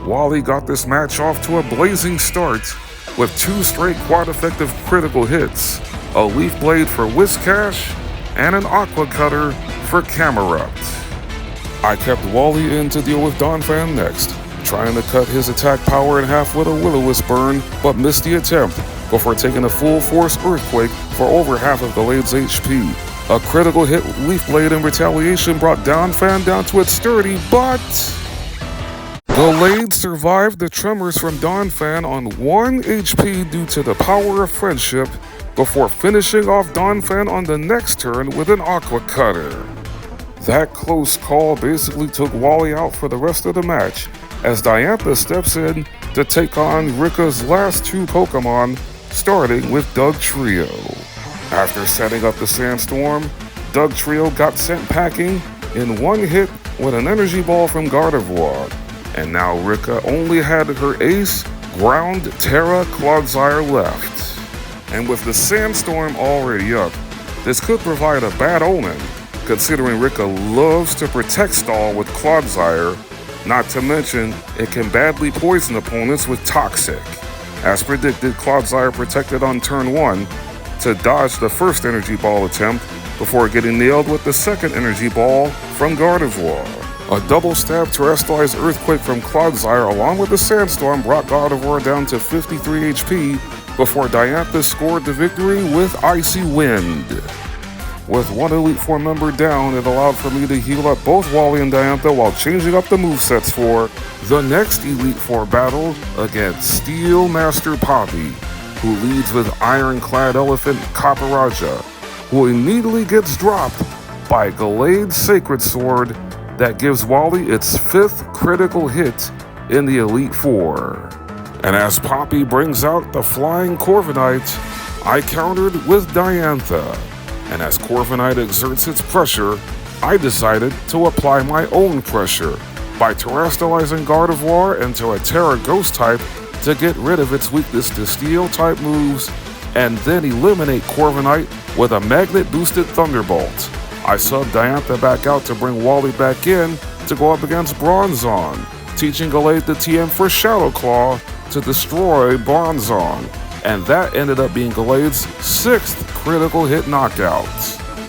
Wally got this match off to a blazing start with 2 straight quad-effective critical hits, a Leaf Blade for Whiscash and an Aqua Cutter for Camerupt. I kept Wally in to deal with Donphan next, trying to cut his attack power in half with a Will-O-Wisp burn, but missed the attempt before taking a full force Earthquake for over half of Gallade's HP. A critical hit Leaf Blade in retaliation brought Donphan down to its sturdy, but Gallade survived the tremors from Donphan on 1 HP due to the power of friendship, before finishing off Donphan on the next turn with an Aqua Cutter. That close call basically took Wally out for the rest of the match, as Diantha steps in to take on Rika's last two Pokemon, starting with Dugtrio. After setting up the Sandstorm, Dugtrio got sent packing in one hit with an Energy Ball from Gardevoir, and now Rika only had her ace, Ground Terra Clodsire left. And with the Sandstorm already up, this could provide a bad omen, considering Rika loves to protect Stall with Clodsire, not to mention it can badly poison opponents with Toxic. As predicted, Clodsire protected on turn 1 to dodge the first Energy Ball attempt before getting nailed with the second Energy Ball from Gardevoir. A double-stab Terrestrialized Earthquake from Clodsire along with the Sandstorm brought Gardevoir down to 53 HP before Diantha scored the victory with Icy Wind. With one Elite Four member down, it allowed for me to heal up both Wally and Diantha while changing up the movesets for the next Elite Four battle against Steel Master Poppy, who leads with Ironclad Elephant Caparajah, who immediately gets dropped by Gallade's Sacred Sword that gives Wally its 5th critical hit in the Elite Four. And as Poppy brings out the Flying Corviknight, I countered with Diantha. And as Corviknight exerts its pressure, I decided to apply my own pressure by terrestrializing Gardevoir into a Terra Ghost type to get rid of its weakness to Steel type moves, and then eliminate Corviknight with a Magnet-boosted Thunderbolt. I subbed Diantha back out to bring Wally back in to go up against Bronzong, teaching Gallade the TM for Shadow Claw to destroy Bronzong, and that ended up being Gallade's 6th critical hit knockout.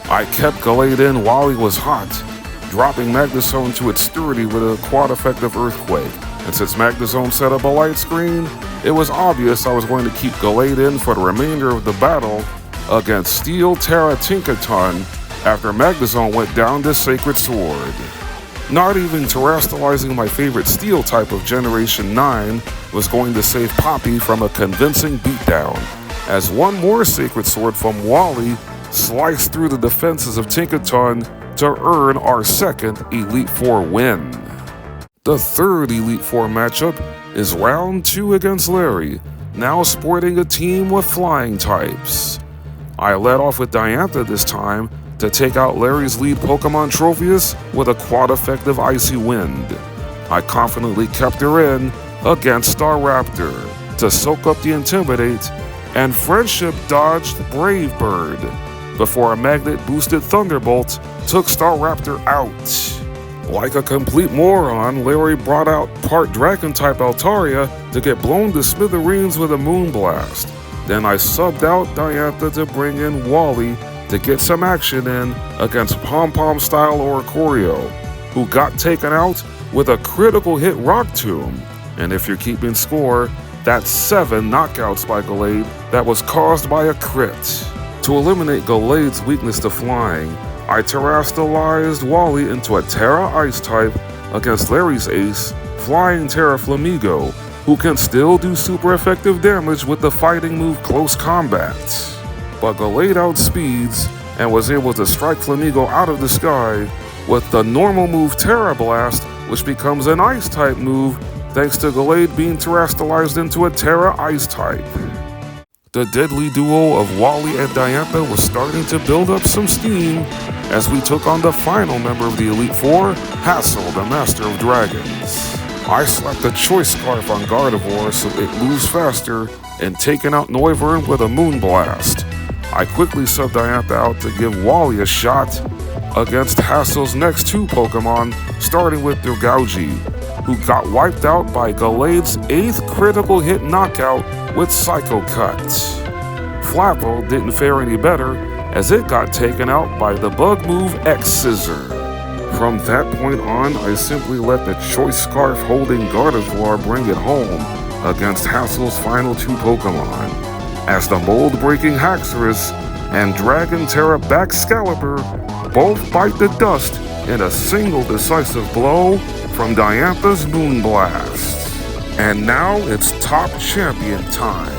I kept Gallade in while he was hot, dropping Magnezone to its sturdy with a quad-effective Earthquake. And since Magnezone set up a light screen, it was obvious I was going to keep Gallade in for the remainder of the battle against Steel Terra Tinkaton after Magnezone went down to Sacred Sword. Not even terrestrializing my favorite Steel type of Generation 9 was going to save Poppy from a convincing beatdown, as one more Sacred Sword from Wally sliced through the defenses of Tinkaton to earn our 2nd Elite Four win. The 3rd Elite Four matchup is round 2 against Larry, now sporting a team with flying types. I led off with Diantha this time to take out Larry's lead Pokemon Tropius with a quad-effective Icy Wind. I confidently kept her in against Staraptor to soak up the Intimidate, and Friendship dodged Brave Bird before a Magnet-boosted Thunderbolt took Staraptor out. Like a complete moron, Larry brought out part Dragon-type Altaria to get blown to smithereens with a Moonblast. Then I subbed out Diantha to bring in Wally to get some action in against Pom-Pom style Oricorio, who got taken out with a critical hit Rock Tomb. And if you're keeping score, that's 7 knockouts by Gallade that was caused by a crit. To eliminate Gallade's weakness to flying, I terrestrialized Wally into a Terra Ice type against Larry's ace, Flying Terra Flamigo, who can still do super effective damage with the fighting move Close Combat. But Gallade outspeeds and was able to strike Flamigo out of the sky with the normal move Terra Blast, which becomes an Ice-type move thanks to Gallade being terrestrialized into a Terra Ice type. The deadly duo of Wally and Diantha was starting to build up some steam as we took on the final member of the Elite Four, Hassel, the Master of Dragons. I slapped a Choice Scarf on Gardevoir so it moves faster and taken out Noivern with a Moonblast. I quickly subbed Diantha out to give Wally a shot against Hassel's next 2 Pokemon, starting with Durgauji, who got wiped out by Gallade's 8th critical hit knockout with Psycho Cut. Flapple didn't fare any better as it got taken out by the bug move X-Scissor. From that point on, I simply let the Choice Scarf holding Gardevoir bring it home against Hassel's final 2 Pokemon, as the mold-breaking Haxorus and Dragon Terra Baxcalibur both bite the dust in a single decisive blow from Diantha's Moonblast. And now it's top champion time.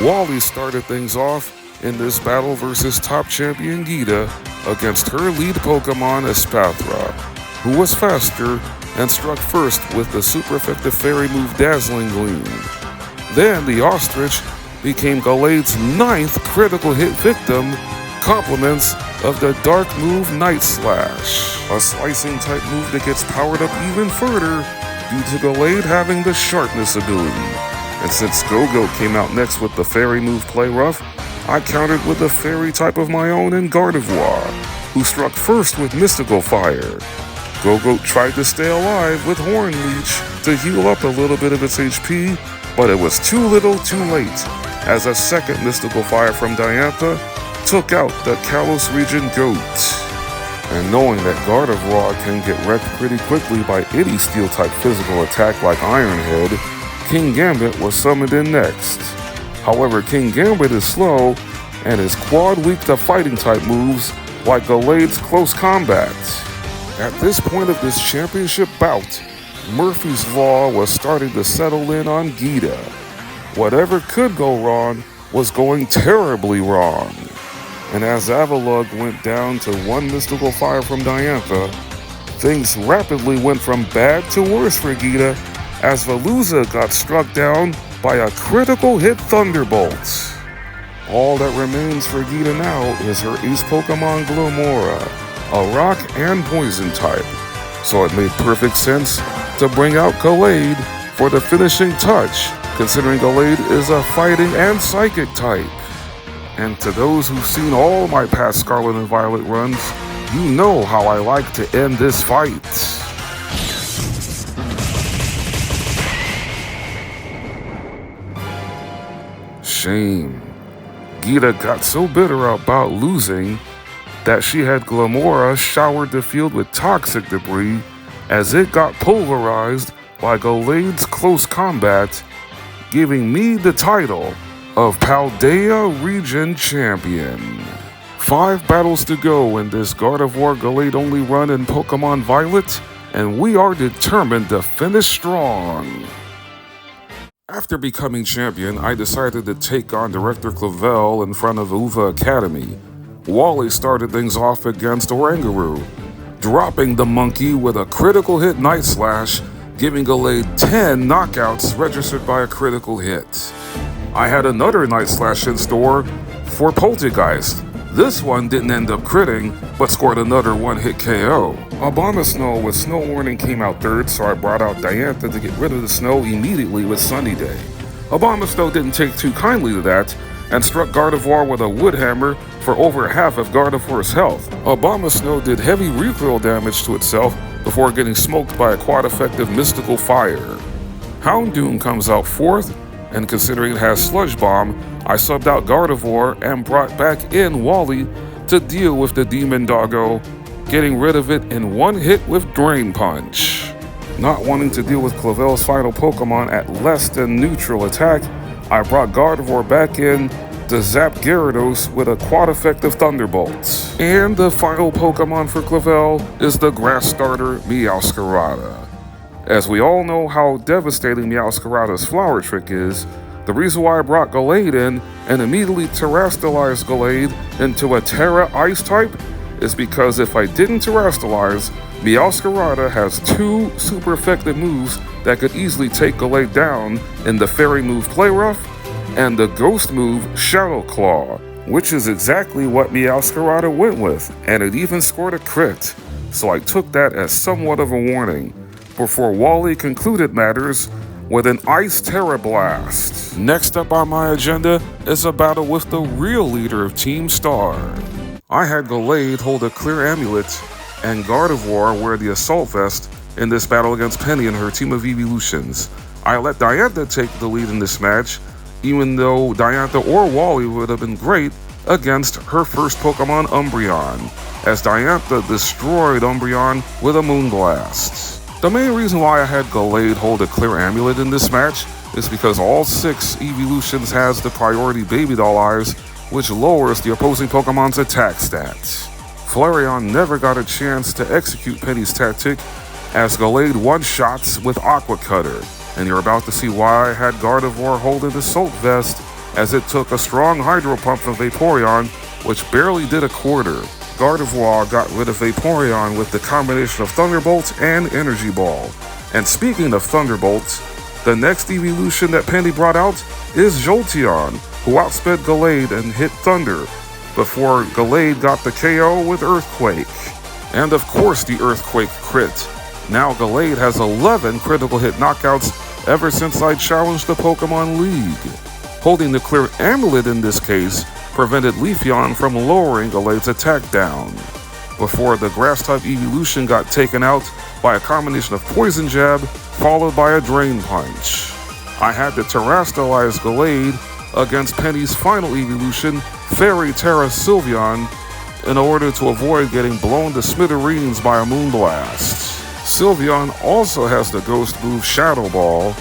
Wally started things off in this battle versus top champion Gita against her lead Pokemon Espathra, who was faster and struck first with the super effective fairy move Dazzling Gleam. Then the Ostrich became Gallade's 9th critical hit victim, compliments of the dark move Night Slash, a slicing type move that gets powered up even further due to Gallade having the sharpness ability. And since Go-Go came out next with the fairy move Play Rough, I countered with a fairy type of my own in Gardevoir, who struck first with Mystical Fire. Go-Go tried to stay alive with Horn Leech to heal up a little bit of its HP, but it was too little too late, as a second Mystical Fire from Diantha took out the Kalos region Goat. And knowing that Gardevoir can get wrecked pretty quickly by any steel-type physical attack like Iron Head, King Gambit was summoned in next. However, King Gambit is slow and is quad weak to fighting-type moves like Gallade's Close Combat. At this point of this championship bout, Murphy's Law was starting to settle in on Gita. Whatever could go wrong was going terribly wrong. And as Avalugg went down to 1 Mystical Fire from Diantha, things rapidly went from bad to worse for Gita as Veluza got struck down by a critical hit Thunderbolt. All that remains for Gita now is her ace Pokemon Glomora, a rock and poison type, so it made perfect sense to bring out Gallade for the finishing touch, considering Gallade is a fighting and psychic type. And to those who've seen all my past Scarlet and Violet runs, you know how I like to end this fight. Shame. Gita got so bitter about losing that she had Glomora showered the field with toxic debris as it got pulverized by Gallade's Close Combat, giving me the title of Paldea Region Champion. 5 battles to go in this Gardevoir Gallade only run in Pokemon Violet, and we are determined to finish strong. After becoming champion, I decided to take on Director Clavel in front of Uva Academy. Wally started things off against Oranguru, dropping the monkey with a critical hit Night Slash, giving Gallade 10 knockouts registered by a critical hit. I had another Night Slash in store for Poltergeist. This one didn't end up critting, but scored another 1-hit KO. Abomasnow with Snow Warning came out third, so I brought out Diantha to get rid of the snow immediately with Sunny Day. Abomasnow didn't take too kindly to that, and struck Gardevoir with a Wood Hammer for over half of Gardevoir's health. Abomasnow did heavy recoil damage to itself before getting smoked by a quad-effective Mystical Fire. Houndoom comes out fourth, and considering it has Sludge Bomb, I subbed out Gardevoir and brought back in Wally to deal with the Demon Doggo, getting rid of it in 1 hit with Drain Punch. Not wanting to deal with Clavel's final Pokemon at less than neutral attack, I brought Gardevoir back in to zap Gyarados with a quad-effective Thunderbolt. And the final Pokemon for Clavel is the grass starter Meowscarada. As we all know how devastating Meowscarada's Flower Trick is, the reason why I brought Gallade in and immediately terrestrialized Gallade into a Terra Ice type is because if I didn't terrestrialize, Meowscarada has 2 super effective moves that could easily take Gallade down in the Fairy move Play Rough and the Ghost move Shadow Claw, which is exactly what Meowscarada went with, and it even scored a crit, so I took that as somewhat of a warning, before Wally concluded matters with an Ice Terra Blast. Next up on my agenda is a battle with the real leader of Team Star. I had Gallade hold a clear amulet and Gardevoir wear the Assault Vest in this battle against Penny and her team of evolutions. I let Diantha take the lead in this match, even though Diantha or Wally would have been great against her first Pokemon Umbreon, as Diantha destroyed Umbreon with a Moonblast. The main reason why I had Gallade hold a clear amulet in this match is because all 6 evolutions has the priority Baby Doll Eyes, which lowers the opposing Pokemon's attack stats. Flareon never got a chance to execute Penny's tactic, as Gallade one-shots with Aqua Cutter, and you're about to see why I had Gardevoir hold an Assault Vest as it took a strong Hydro Pump from Vaporeon, which barely did a quarter. Gardevoir got rid of Vaporeon with the combination of Thunderbolt and Energy Ball. And speaking of Thunderbolts, the next evolution that Penny brought out is Jolteon, who outsped Gallade and hit Thunder, before Gallade got the KO with Earthquake. And of course the Earthquake crit. Now Gallade has 11 critical hit knockouts ever since I challenged the Pokemon League. Holding the clear amulet in this case prevented Leafeon from lowering Gallade's attack down, before the Grass-type evolution got taken out by a combination of Poison Jab followed by a Drain Punch. I had to terrestrialize Gallade against Penny's final evolution, Fairy Terra Sylveon, in order to avoid getting blown to smithereens by a Moonblast. Sylveon also has the ghost move Shadow Ball,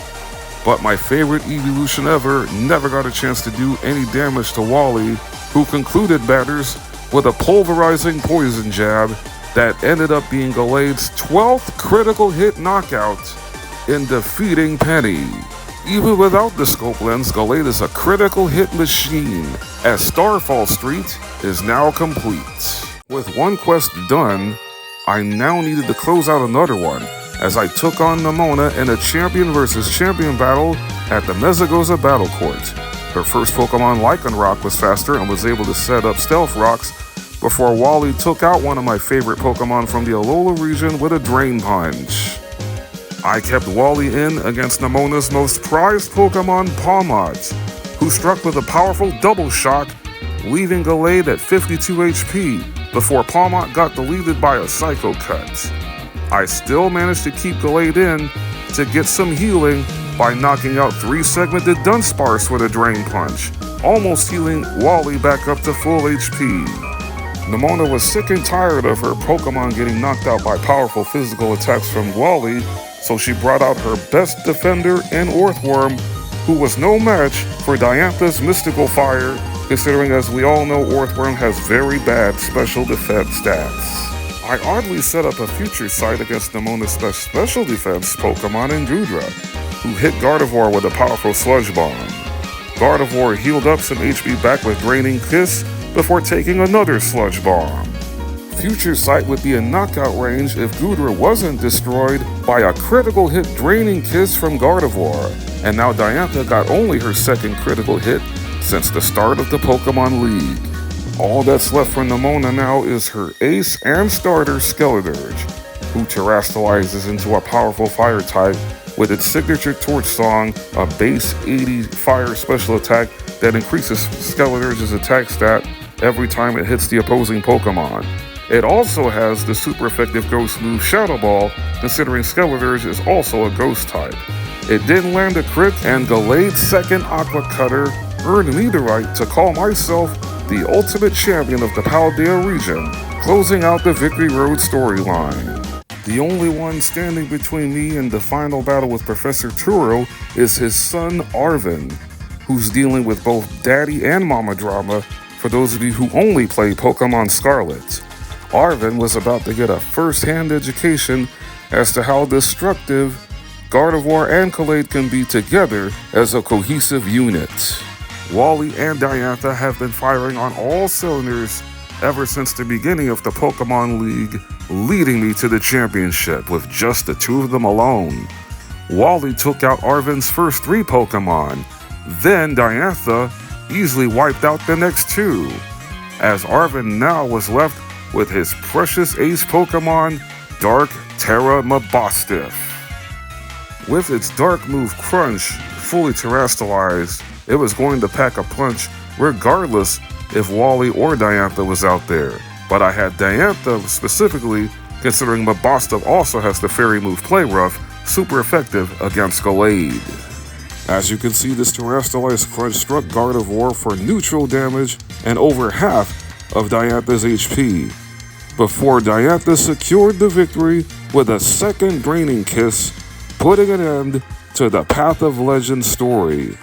but my favorite evolution ever never got a chance to do any damage to Wally, who concluded batters with a pulverizing Poison Jab that ended up being Gallade's 12th critical hit knockout in defeating Penny. Even without the scope lens, Gallade is a critical hit machine, as Starfall Street is now complete. With one quest done, I now needed to close out another one, as I took on Nemona in a champion versus champion battle at the Mesagoza Battle Court. Her first Pokemon, Lycanroc, was faster and was able to set up Stealth Rocks before Wally took out one of my favorite Pokemon from the Alola region with a Drain Punch. I kept Wally in against Nemona's most prized Pokemon, Pawmot, who struck with a powerful Double Shock, leaving Gallade at 52 HP before Pawmot got deleted by a Psycho Cut. I still managed to keep Gallade in to get some healing by knocking out 3-segmented Dunsparce with a Drain Punch, almost healing Wally back up to full HP. Nemona was sick and tired of her Pokemon getting knocked out by powerful physical attacks from Wally, so she brought out her best defender in Orthworm, who was no match for Diantha's Mystical Fire, considering, as we all know, Orthworm has very bad special defense stats. I oddly set up a future sight against Nemona's special defense Pokemon in Goodra, who hit Gardevoir with a powerful Sludge Bomb. Gardevoir healed up some HP back with Draining Kiss before taking another Sludge Bomb. Future Sight would be in knockout range if Goodra wasn't destroyed by a critical hit Draining Kiss from Gardevoir, and now Diantha got only her second critical hit since the start of the Pokemon League. All that's left for Nemona now is her ace and starter Skeledirge, who terrestrializes into a powerful fire type with its signature Torch Song, a base 80 fire special attack that increases Skeledirge's attack stat every time it hits the opposing Pokemon. It also has the super effective ghost move Shadow Ball, considering Skeledirge is also a ghost type. It didn't land a crit, and Gallade's second Aqua Cutter earned me the right to call myself the ultimate champion of the Paldea region, closing out the Victory Road storyline. The only one standing between me and the final battle with Professor Turo is his son Arven, who's dealing with both daddy and mama drama for those of you who only play Pokemon Scarlet. Arven was about to get a first-hand education as to how destructive Gardevoir and Gallade can be together as a cohesive unit. Wally and Diantha have been firing on all cylinders ever since the beginning of the Pokemon League, leading me to the championship with just the two of them alone. Wally took out Arven's first 3 Pokemon, then Diantha easily wiped out the next 2, as Arven now was left with his precious ace Pokemon, Dark Terra Mabostiff. With its dark move Crunch fully terrestrialized, it was going to pack a punch regardless if Wally or Diantha was out there. But I had Diantha specifically, considering Mabostiff also has the fairy move Play Rough, super effective against Gallade. As you can see, this terrestrialized Crunch struck Gardevoir for neutral damage and over half of Diantha's HP, before Diantha secured the victory with a second Draining Kiss, putting an end to the Path of Legend story.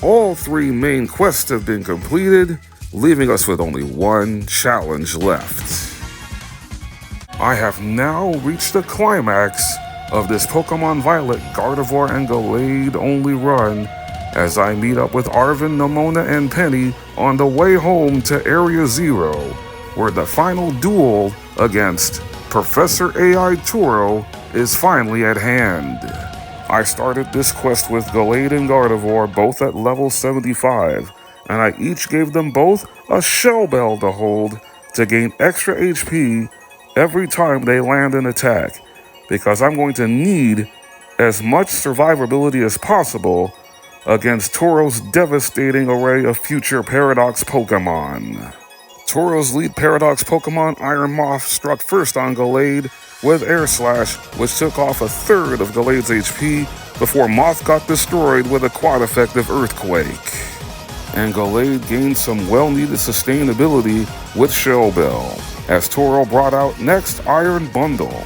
All 3 main quests have been completed, leaving us with only one challenge left. I have now reached the climax of this Pokemon Violet Gardevoir and Gallade only run, as I meet up with Arvin, Nemona, and Penny on the way home to Area 0, where the final duel against Professor AI Turo is finally at hand. I started this quest with Gallade and Gardevoir both at level 75, and I each gave them both a shell bell to hold to gain extra HP every time they land an attack, because I'm going to need as much survivability as possible against Turo's devastating array of future Paradox Pokémon. Turo's lead Paradox Pokémon, Iron Moth, struck first on Gallade with Air Slash, which took off a third of Gallade's HP before Moth got destroyed with a quad-effective Earthquake. And Gallade gained some well-needed sustainability with Shell Bell, as Turo brought out next Iron Bundle.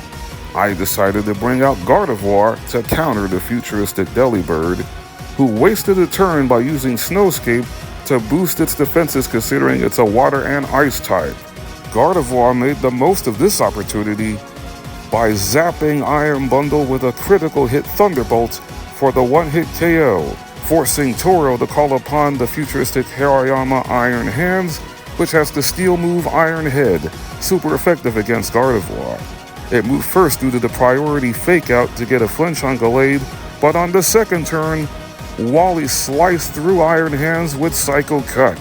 I decided to bring out Gardevoir to counter the futuristic Delibird, who wasted a turn by using Snowscape to boost its defenses considering it's a water and ice type. Gardevoir made the most of this opportunity by zapping Iron Bundle with a critical hit Thunderbolt for the one-hit KO, forcing Turo to call upon the futuristic Hariyama Iron Hands, which has the steel move Iron Head, super effective against Gardevoir. It moved first due to the priority fake out to get a flinch on Gallade, but on the second turn, Wally sliced through Iron Hands with Psycho Cut.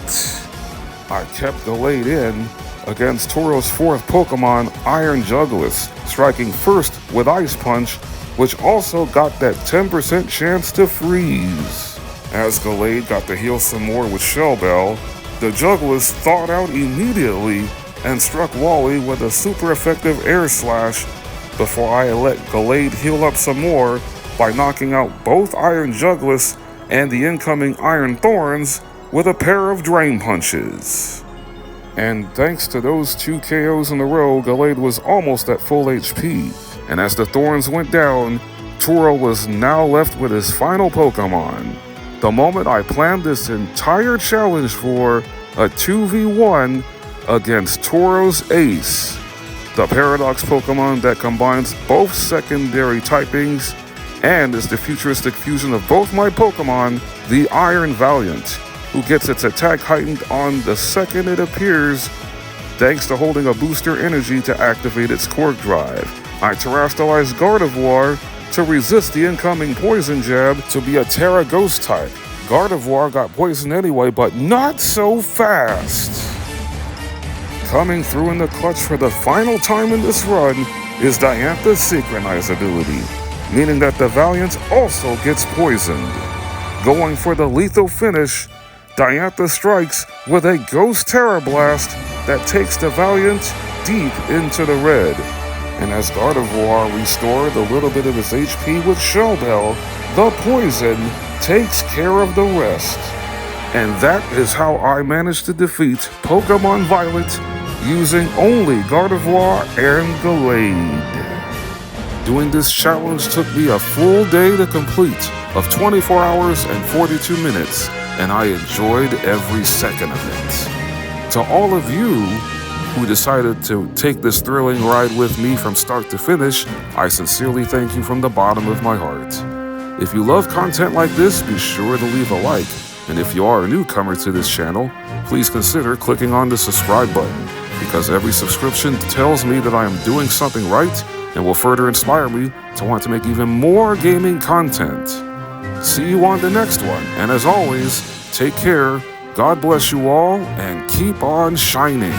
I kept Gallade in against Turo's fourth Pokemon, Iron Jugulis, striking first with Ice Punch, which also got that 10% chance to freeze. As Gallade got to heal some more with Shell Bell, the Jugulis thawed out immediately and struck Wally with a super effective Air Slash before I let Gallade heal up some more by knocking out both Iron Jugulis and the incoming Iron Thorns with a pair of Drain Punches. And thanks to those 2 KOs in a row, Gallade was almost at full HP. And as the Thorns went down, Turo was now left with his final Pokemon. The moment I planned this entire challenge for a 2v1 against Turo's Ace, the Paradox Pokemon that combines both secondary typings and is the futuristic fusion of both my Pokemon, the Iron Valiant, who gets its attack heightened on the second it appears, thanks to holding a booster energy to activate its Quirk Drive. I terrestrialized Gardevoir to resist the incoming Poison Jab to be a Terra Ghost type. Gardevoir got poisoned anyway, but not so fast. Coming through in the clutch for the final time in this run is Diantha's Synchronize ability, meaning that the Valiant also gets poisoned. Going for the lethal finish, Diantha strikes with a Ghost Terra Blast that takes the Valiant deep into the red. And as Gardevoir restored a little bit of his HP with Shell Bell, the poison takes care of the rest. And that is how I managed to defeat Pokemon Violet using only Gardevoir and Gallade. Doing this challenge took me a full day to complete, of 24 hours and 42 minutes, and I enjoyed every second of it. To all of you who decided to take this thrilling ride with me from start to finish, I sincerely thank you from the bottom of my heart. If you love content like this, be sure to leave a like, and if you are a newcomer to this channel, please consider clicking on the subscribe button, because every subscription tells me that I am doing something right and will further inspire me to want to make even more gaming content. See you on the next one, and as always, take care, God bless you all, and keep on shining.